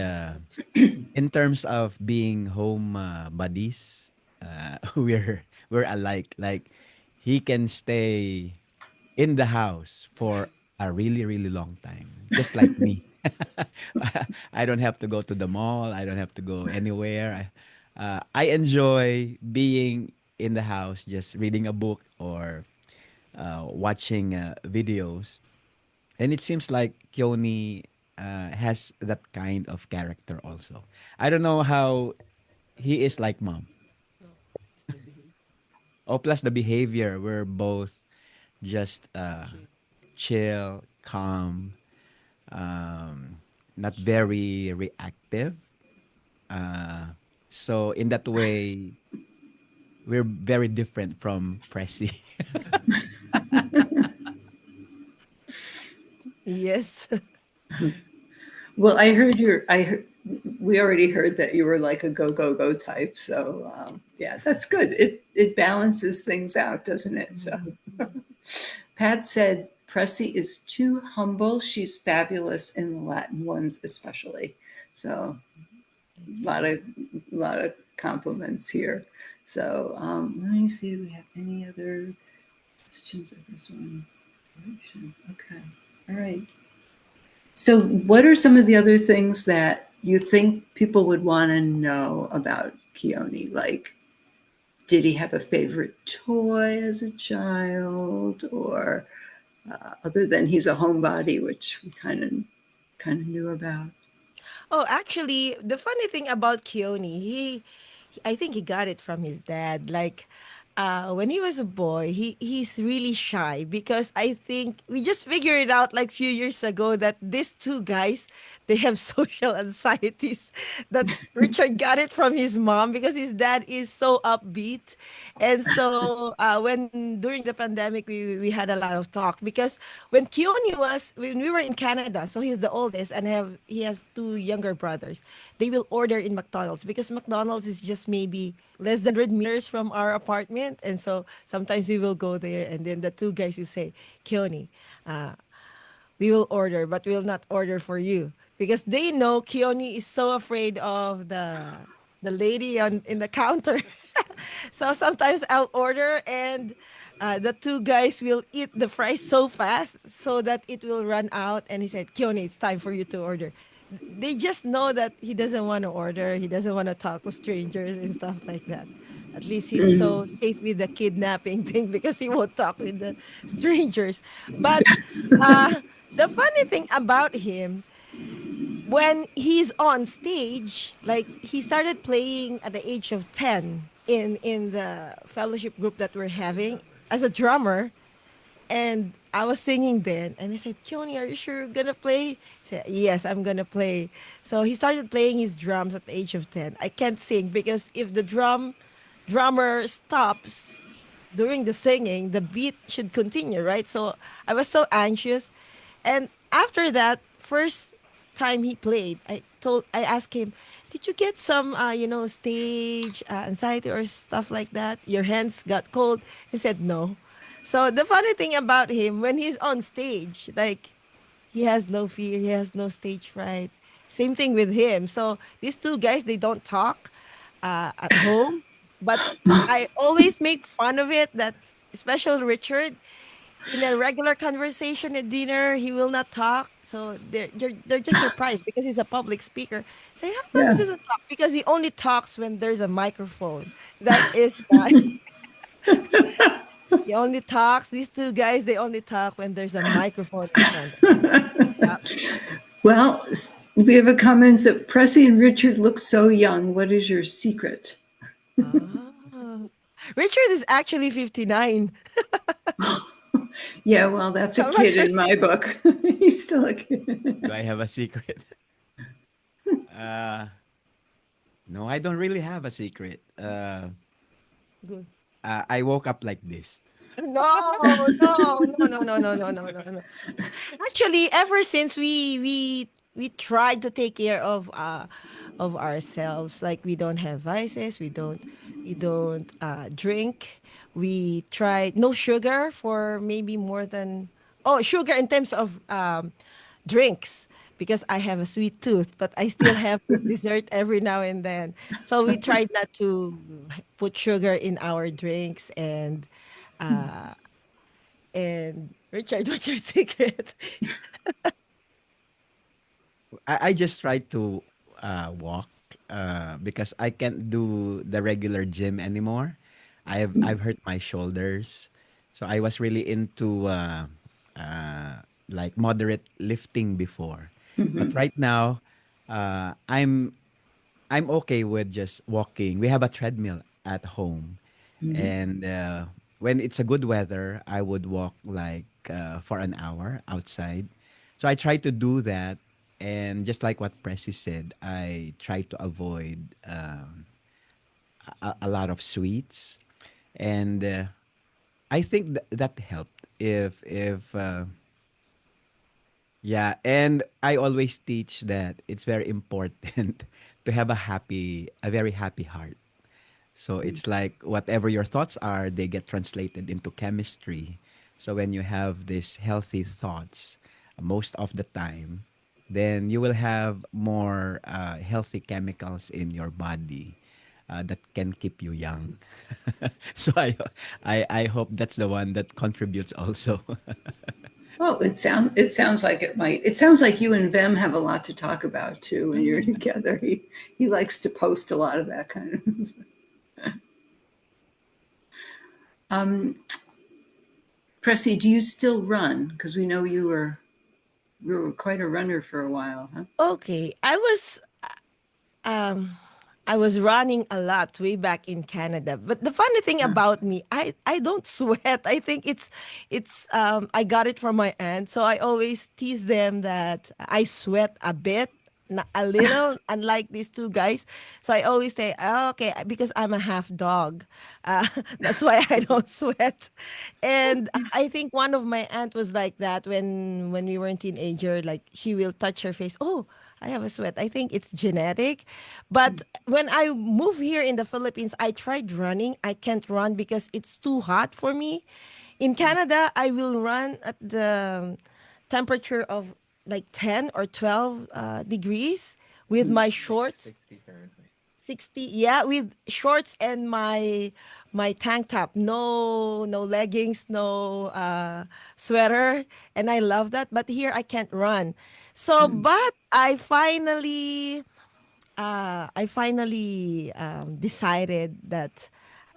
in terms of being home buddies, we're alike. Like he can stay in the house for a really long time, just like me. I don't have to go to the mall. I don't have to go anywhere. I enjoy being in the house, just reading a book or watching videos. And it seems like Kyoni has that kind of character also. I don't know how he is like mom. No, it's the behavior. Oh, plus the behavior. We're both just Chill. chill, calm, not very reactive. Uh, so in that way, we're very different from Pressy. Yes. Well, we already heard that you were like a go, go, go type. So, yeah, that's good. It balances things out, doesn't it? So, Pat said, Pressy is too humble. She's fabulous in the Latin ones, especially. So, Thank a you. lot of compliments here. So, let me see if we have any other questions of this one. Okay. All right. So, what are some of the other things that you think people would want to know about Keone? Like, did he have a favorite toy as a child, or other than he's a homebody, which we kind of knew about? Oh, actually, the funny thing about Keone, I think he got it from his dad. Like, when he was a boy, he's really shy because I think we just figured it out like few years ago that these two guys they have social anxieties. That Richard got it from his mom because his dad is so upbeat, and so when during the pandemic we had a lot of talk because when we were in Canada, so he's the oldest and he has two younger brothers. They will order in McDonald's because McDonald's is just maybe less than 100 meters from our apartment, and so sometimes we will go there, and then the two guys will say, "Keone, uh, we will order, but we will not order for you," because they know Keone is so afraid of the lady on in the counter. So sometimes I'll order and the two guys will eat the fries so fast so that it will run out. And he said, Keone, it's time for you to order. They just know that he doesn't want to order. He doesn't want to talk to strangers and stuff like that. At least he's so safe with the kidnapping thing because he won't talk with the strangers. But the funny thing about him, when he's on stage, like he started playing at the age of 10 in the fellowship group that we're having as a drummer. And I was singing then, and I said, Keone, are you sure you're gonna play? He said, yes, I'm gonna play. So he started playing his drums at the age of 10. I can't sing because if the drummer stops during the singing, the beat should continue, right? So I was so anxious. And after that, first time he played, I asked him, "Did you get some stage anxiety or stuff like that? Your hands got cold?" He said, "No." So the funny thing about him, when he's on stage, like he has no fear, he has no stage fright. Same thing with him. So these two guys, they don't talk at home, but I always make fun of it that, especially Richard, in a regular conversation at dinner, he will not talk. So they're just surprised because he's a public speaker. Say, how come he Yeah. doesn't talk? Because he only talks when there's a microphone. That is why he only talks. These two guys, they only talk when there's a microphone in front of them. Yeah. Well, we have a comment that Pressy and Richard look so young. What is your secret? Ah. Richard is actually 59. Yeah, well, that's a How about kid your in my secret? book. He's still a kid. Do I have a secret? Uh, no, I don't really have a secret. Good. I woke up like this. No, no, no, no, no, no, no, no, no, no. Actually, ever since we tried to take care of ourselves, like we don't have vices, we don't drink. We tried no sugar for maybe more than sugar in terms of drinks because I have a sweet tooth, but I still have this dessert every now and then. So we tried not to put sugar in our drinks uh and Richard, what's your secret? I just try to walk because I can't do the regular gym anymore. I've hurt my shoulders, so I was really into like moderate lifting before, but right now I'm okay with just walking. We have a treadmill at home, and when it's a good weather, I would walk like for an hour outside. So I try to do that, and just like what Pressy said, I try to avoid a lot of sweets, and I think that helped. If Yeah, and I always teach that it's very important to have a very happy heart. So it's like whatever your thoughts are, they get translated into chemistry. So when you have these healthy thoughts, most of the time, then you will have more healthy chemicals in your body that can keep you young. So I hope that's the one that contributes also. Well, it sounds like it might. It sounds like you and Vem have a lot to talk about too when you're together. He likes to post a lot of that kind of. Um, Pressy, do you still run? Because we know you were quite a runner for a while, huh? Okay, um I was running a lot way back in Canada. But the funny thing Huh. about me, I don't sweat. I think it's I got it from my aunt. So I always tease them that I sweat a bit, a little, unlike these two guys. So I always say, oh, okay, because I'm a half dog. Uh, that's why I don't sweat. And I think one of my aunt was like that when we were in teenager. Like she will touch her face. Oh, I have a sweat. I think it's genetic. But when I moved here in the Philippines, I tried running. I can't run because it's too hot for me. In Canada, I will run at the temperature of like 10 or 12 degrees with my Like shorts. 60 Fahrenheit. 60, yeah, with shorts and my tank top, no leggings, no sweater, and I love that. But here I can't run. So but I finally decided that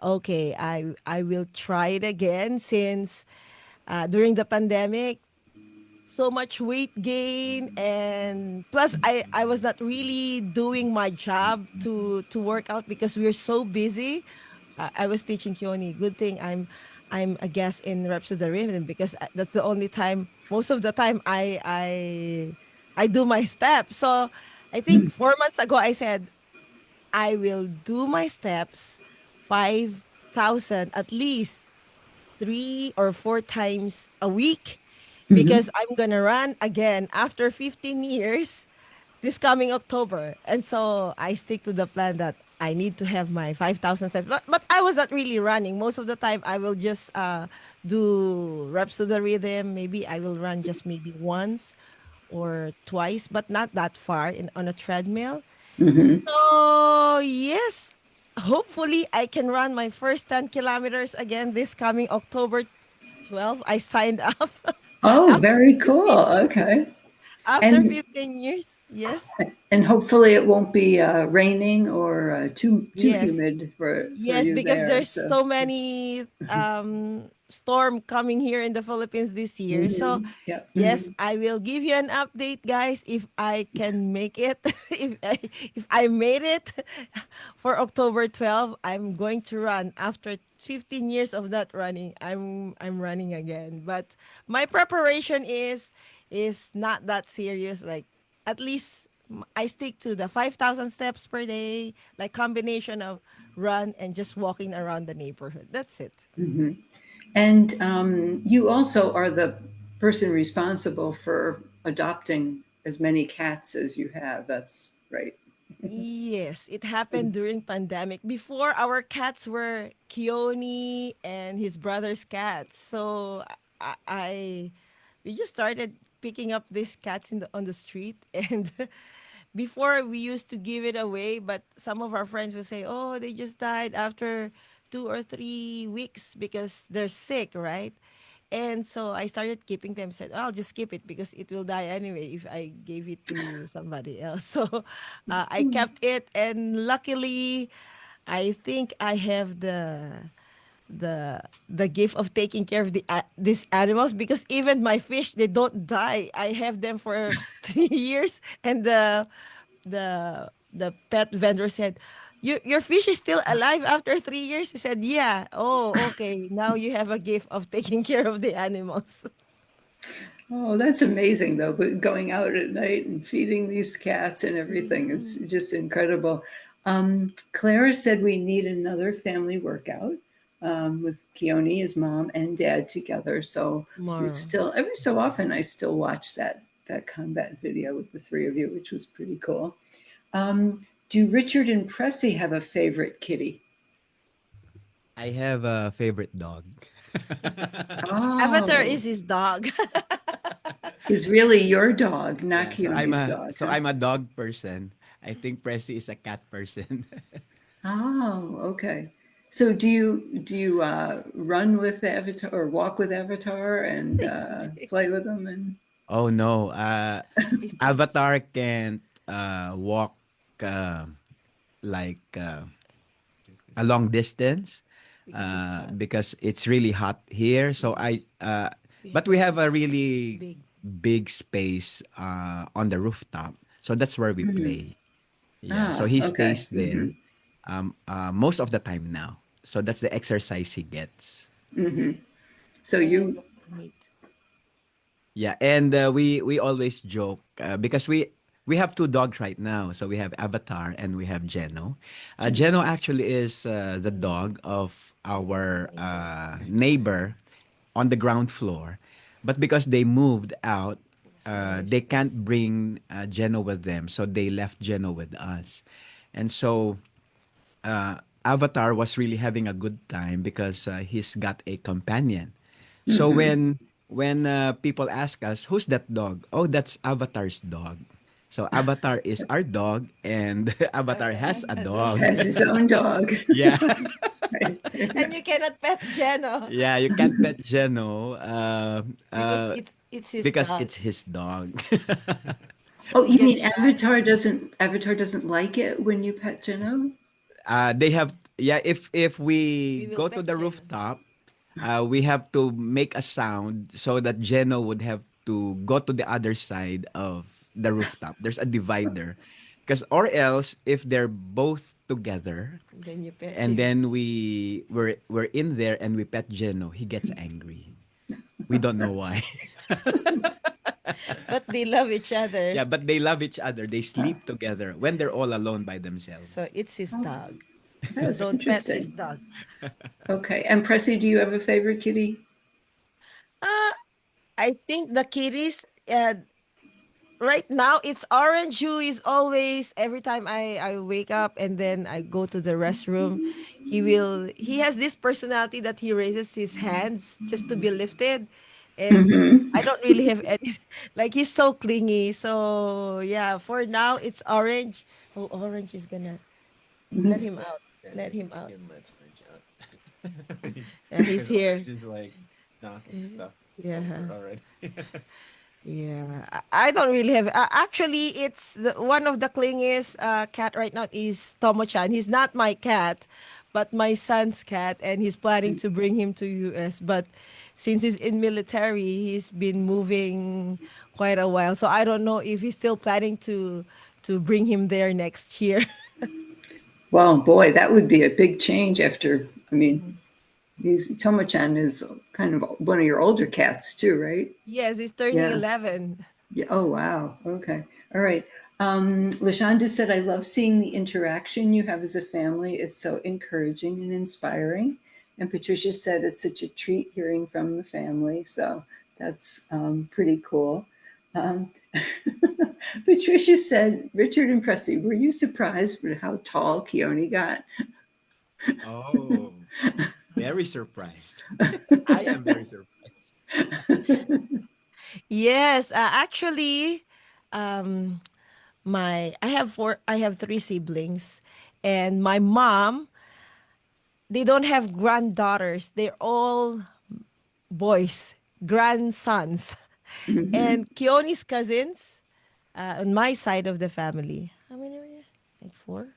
okay, I will try it again since during the pandemic so much weight gain, and plus I was not really doing my job to work out because we're so busy. I was teaching Keoni. Good thing I'm a guest in Reps of the Rhythm because that's the only time, most of the time, I do my steps. So I think 4 months ago I said I will do my steps 5,000 at least 3 or 4 times a week Hmm. because I'm gonna run again after 15 years this coming October. And so I stick to the plan that I need to have my 5,000 steps. But I was not really running. Most of the time, I will just do reps to the rhythm. Maybe I will run just maybe once or twice, but not that far on a treadmill. Hmm. So, yes, hopefully I can run my first 10 kilometers again this coming October 12. I signed up Oh, after very cool. 15 years. Okay. After And 15 years, yes. and hopefully it won't be raining or too Yes. humid for Yes, you because there. there's So, so many storm coming here in the Philippines this year. So, yeah. yes, I will give you an update, guys, if I can make it. If I made it for October 12, I'm going to run after 15 years of not running. I'm running again. But my preparation is not that serious, like at least I stick to the 5,000 steps per day, like combination of run and just walking around the neighborhood. That's it. And you also are the person responsible for adopting as many cats as you have. That's right. Yes, it happened during pandemic. Before our cats were Keoni and his brother's cats. So I we just started picking up these cats on the street and before we used to give it away, but some of our friends would say, "Oh, they just died after 2 or 3 weeks because they're sick, right?" And so I started keeping them. Said, "Oh, I'll just keep it because it will die anyway if I gave it to somebody else." So I kept it, and luckily, I think I have the gift of taking care of these animals because even my fish, they don't die. I have them for 3 years, and the pet vendor said, your fish is still alive after 3 years." He said, "Yeah." Oh, okay. Now you have a gift of taking care of the animals. Oh, that's amazing, though. But going out at night and feeding these cats and everything is Mm, just incredible. Clara said we need another family workout with Keone, his mom, and dad together. So we tomorrow. still, every so often, I still watch that that combat video with the three of you, which was pretty cool. Do Richard and Pressy have a favorite kitty? I have a favorite dog. Avatar Oh, is his dog. is really your dog, not Yeah, Keoni's dog, so huh? I'm a dog person. I think Pressy is a cat person. Oh, okay. So do you run with the Avatar or walk with Avatar and He's big. Oh play with them and no, He's so Avatar can't walk uh, like a long distance because it's hot. because it's really hot here. So Yeah, we but have we a have a really big big space on the rooftop, so that's where we Mhm. play. Yeah, so Ah, he okay. stays there most of the time now. So that's the exercise he gets. So and you meat. Yeah, and we always joke because we have two dogs right now. So we have Avatar and we have Geno. Geno actually is the dog of our Neighbor. neighbor on the ground floor, but because they moved out, Smaller they can't space. bring Geno with them, so they left Geno with us, and so Avatar was really having a good time because he's got a companion. So when people ask us, "Who's that dog?" Oh, that's Avatar's dog. So Avatar is our dog, and Avatar Avatar has has a a dog. dog. has his own dog. Yeah, Right. And you cannot pet Jeno yeah. You can't pet Geno because it's his because dog. it's his dog. Oh, He you gets mean shy. Avatar doesn't like it when you pet Geno? They have yeah. If we We will go to pet the Jeno. rooftop, we have to make a sound so that Geno would have to go to the other side of the rooftop. There's a divider, because or else if they're both together, Then you pet and him. then we're in there and we pet Geno, he gets angry. We don't know why. But they love each other. Yeah, but they love each other. They sleep together when they're all alone by So themselves. it's his Oh, dog. So that's don't pet his interesting. dog. Okay. And Pressy, do you have a favorite kitty? Uh, I think the kitties, right now it's Orange who is always every time I wake up and then I go to the restroom, he has this personality that he raises his hands just to be lifted, and I don't really have any like he's so clingy. So yeah, for now it's Orange. Oh, Orange is gonna let him out. Yeah, Let him out. him let Orange out. Yeah, he's Because here. Orange is like knocking Eh, stuff over Yeah. already. Yeah, I don't really have. Actually, it's one of the clingiest cat right now is Tomo-chan. He's not my cat, but my son's cat, and he's planning to bring him to US. But since he's in military, he's been moving quite a while. So I don't know if he's still planning to bring him there next year. Well, boy, that would be a big change after, I mean, Mhm. these Tomo-chan is kind of one of your older cats too, right? Yes, he's turning Yeah. 11. Yeah. Oh, wow. Okay. All right. Lashonda said, I love seeing the interaction you have as a family. It's so encouraging and inspiring. And Patricia said, it's such a treat hearing from the family. So that's pretty cool. Um, Patricia said, Richard and Pressy, were you surprised with how tall Keoni got? Oh, very surprised. I am very surprised. Yes, actually, um, I have three siblings, and my mom, they don't have granddaughters. They're all boys, grandsons. Mhm. And Keoni's cousins, on my side of the family. How many were you? Like four,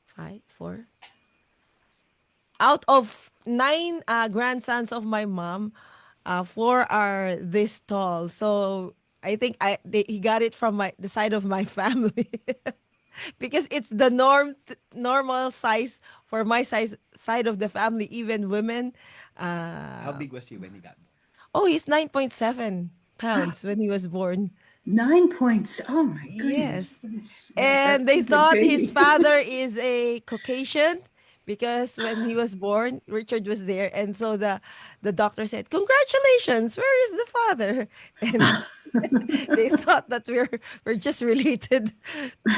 five, four. Out of nine grandsons of my mom, four are this tall. So I think he got it from the side of my family. Because it's the normal size for my side of the family, even women. How uh big was he when he got born? oh, he's 9.7 pounds when he was born. 9 points. Oh my goodness. Yes. That's And a they big thought his baby. father is a Caucasian because when he was born, Richard was there. And so the doctor said, "Congratulations, where is the father?" And They thought that we're just related,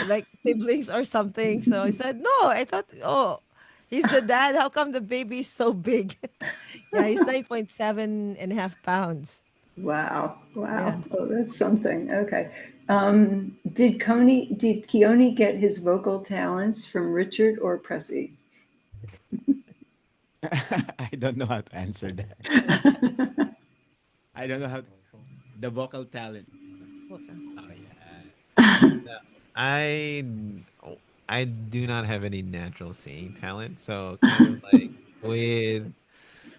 like siblings or something. So I said, no, I thought, oh, he's the dad. How come the baby is so big? Yeah, he's 9.7 and a half pounds. Wow. Yeah. Wow. Oh, that's something. Okay. Did Keoni get his vocal talents from Richard or Pressy? I don't know how to answer that. I don't know how the vocal talent. Okay. Oh yeah. No, I oh, I do not have any natural singing talent, so kind of like with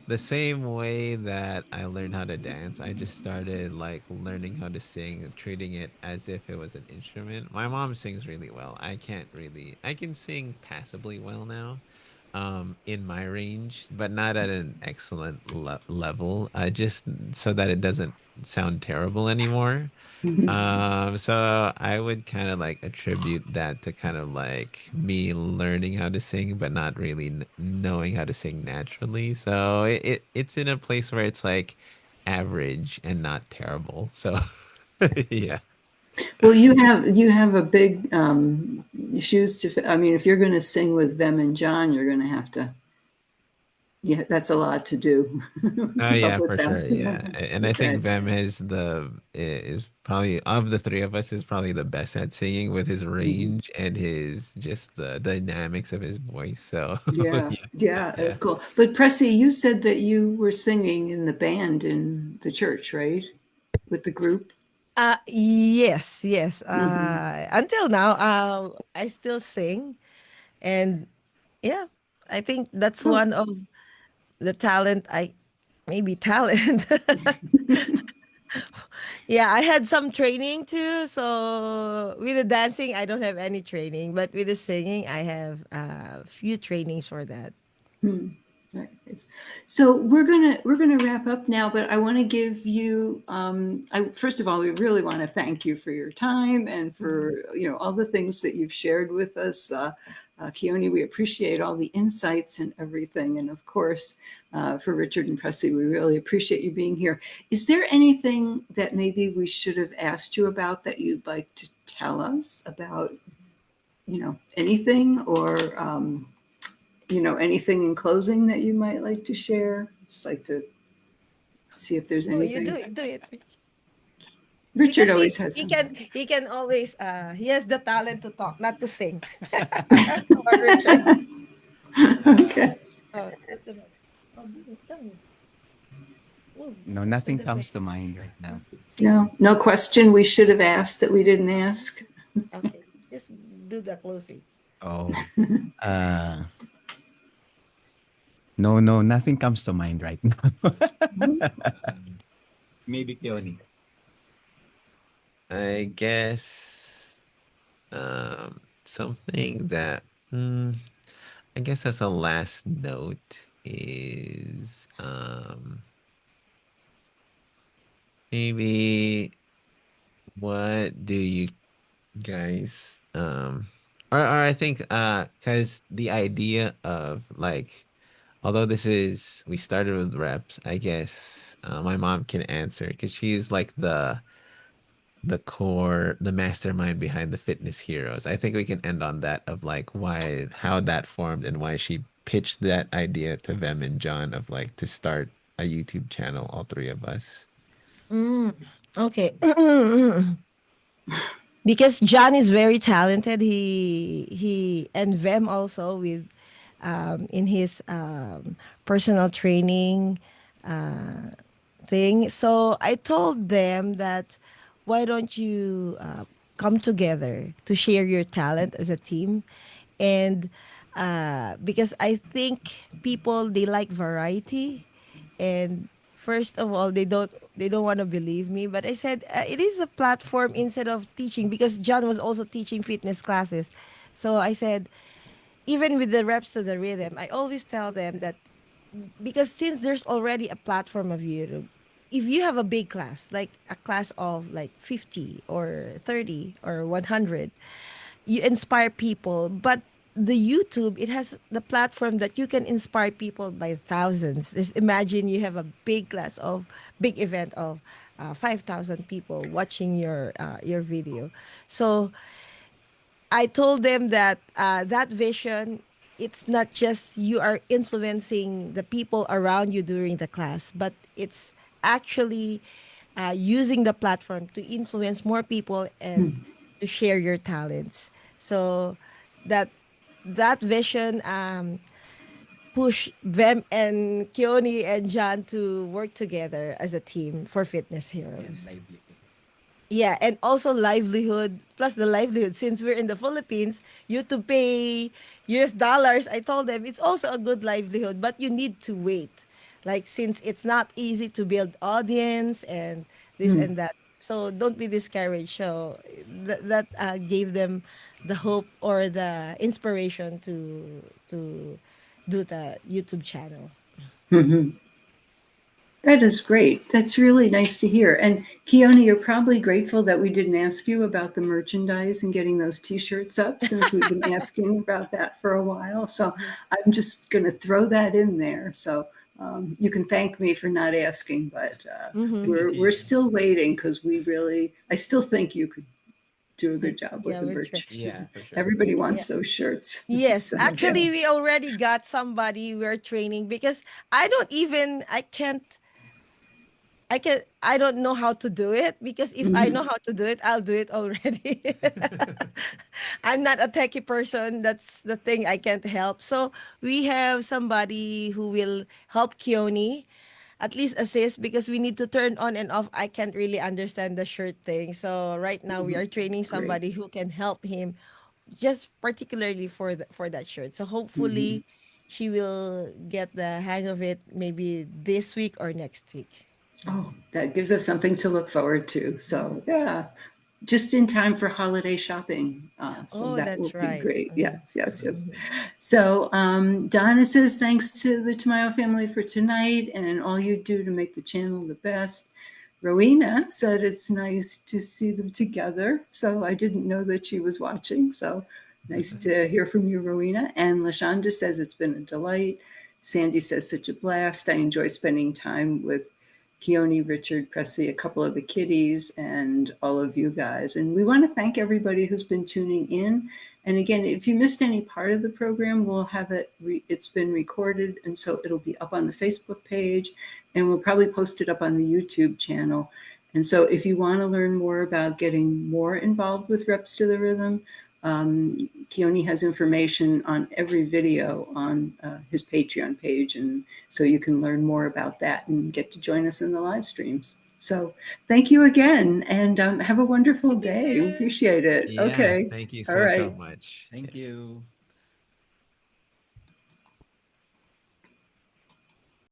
the same way that I learned how to dance, I just started like learning how to sing, treating it as if it was an instrument. My mom sings really well. I can't really, I can sing passably well now, in my range, but not at an excellent level, just so that it doesn't sound terrible anymore. So I would kind of like attribute that to kind of like me learning how to sing, but not really knowing how to sing naturally. So it's in a place where it's like average and not terrible. So yeah. Well, you have a big shoes to fill. I mean, if you're going to sing with them and John, you're going to have to. Yeah, that's a lot to do. Oh Keep up yeah, with for them. sure. Yeah. Yeah. And I Okay. think Vem is probably of the three of us is probably the best at singing with his Mhm. range and his just the dynamics of his voice. So Yeah, yeah. yeah, it was Yeah. cool. But Pressy, you said that you were singing in the band in the church, right? With the group. Yes, yes. Hmm. Until now, I still sing, and yeah, I think that's Oh, one of the talent I maybe talent. Yeah, I had some training too. So with the dancing, I don't have any training, but with the singing, I have a few trainings for that. hmm. Nice. So we're gonna wrap up now, but I want to give you. First of all, we really want to thank you for your time and Mhm. for all the things that you've shared with us, Keoni. We appreciate all the insights and everything, and of course, for Richard and Pressy, we really appreciate you being here. Is there anything that maybe we should have asked you about that you'd like to tell us about? Anything or anything in closing that you might like to share? Just like to see if there's Oh, you anything. do it, Rich. Richard Because always has he something. can always he has the talent to talk, not to sing. Come on, Richard. Okay. Put them up. Oh, come here. Move No, to nothing the front. comes to mind right now. See? No, no question we should have asked that we didn't ask. Okay. Just do the closing. Oh, uh, no, no, nothing comes to mind right now. Maybe Keoni. I guess something that I guess as a last note is maybe what do you guys or I think because the idea of like although this is we started with reps, I guess my mom can answer because she's like the core, the mastermind behind the fitness heroes. I think we can end on that of like why, how that formed and why she pitched that idea to them and John of like to start a YouTube channel, all three of us. Mm, okay. Because John is very talented. He and Vem also with in his personal training thing. So I told them that why don't you come together to share your talent as a team, and because I think people they like variety, and first of all they don't want to believe me, but I said it is a platform instead of teaching because John was also teaching fitness classes. So I said even with the reps to the rhythm, I always tell them that because since there's already a platform of YouTube, if you have a big class, like a class of like 50 or 30 or 100, you inspire people. But the YouTube, it has the platform that you can inspire people by thousands. Just imagine you have a big class of big event of 5,000 people watching your video. So I told them that that vision, it's not just you are influencing the people around you during the class, but it's actually using the platform to influence more people and to share your talents. So that that vision push them and Keoni and John to work together as a team for Fitness And Heroes. livelihood. Yeah, and also livelihood, plus the livelihood. Since we're in the Philippines, you to pay US dollars. I told them it's also a good livelihood, but you need to wait. Like, since it's not easy to build audience and this and that. So don't be discouraged. So that gave them the hope or the inspiration to do the YouTube channel. Mhm. That is great. That's really nice to hear. And Keoni, you're probably grateful that we didn't ask you about the merchandise and getting those T-shirts up, since we've been asking about that for a while. So I'm just going to throw that in there. So you can thank me for not asking, but Mm-hmm. we're Yeah. still waiting, because I still think you could do a good job with Yeah, the we're trying. merch. Yeah, for sure. Everybody Yeah. wants those shirts. Yes, So yeah. actually, we already got somebody we're training because I don't know how to do it because if I Mhm. know how to do it, I'll do it already. I'm not a techie person. That's the thing I can't help. So we have somebody who will help Keoni at least assist because we need to turn on and off. I can't really understand the shirt thing. So right now we are training Great. somebody who can help him just particularly for that shirt. So Mhm. hopefully she will get the hang of it maybe this week or next week. Oh, that gives us something to look forward to. So, yeah, just in time for holiday shopping. So Oh, that will that's be right. great. Yes, yes, yes. Mhm. So, Donna says thanks to the Tamayo family for tonight and all you do to make the channel the best. Rowena said it's nice to see them together. So I didn't know that she was watching. So nice to hear from you, Rowena. And Lashonda says it's been a delight. Sandy says such a blast. I enjoy spending time with Keoni, Richard, Presley, a couple of the kiddies, and all of you guys. And we want to thank everybody who's been tuning in. And again, if you missed any part of the program, we'll have it's been recorded, and so it'll be up on the Facebook page, and we'll probably post it up on the YouTube channel. And so if you want to learn more about getting more involved with Reps to the Rhythm, Keoni has information on every video on his Patreon page, and so you can learn more about that and get to join us in the live streams. So thank you again, and have a wonderful You day. We too. appreciate it. Yeah, Okay. thank you All so right. much. Thank Yeah. you.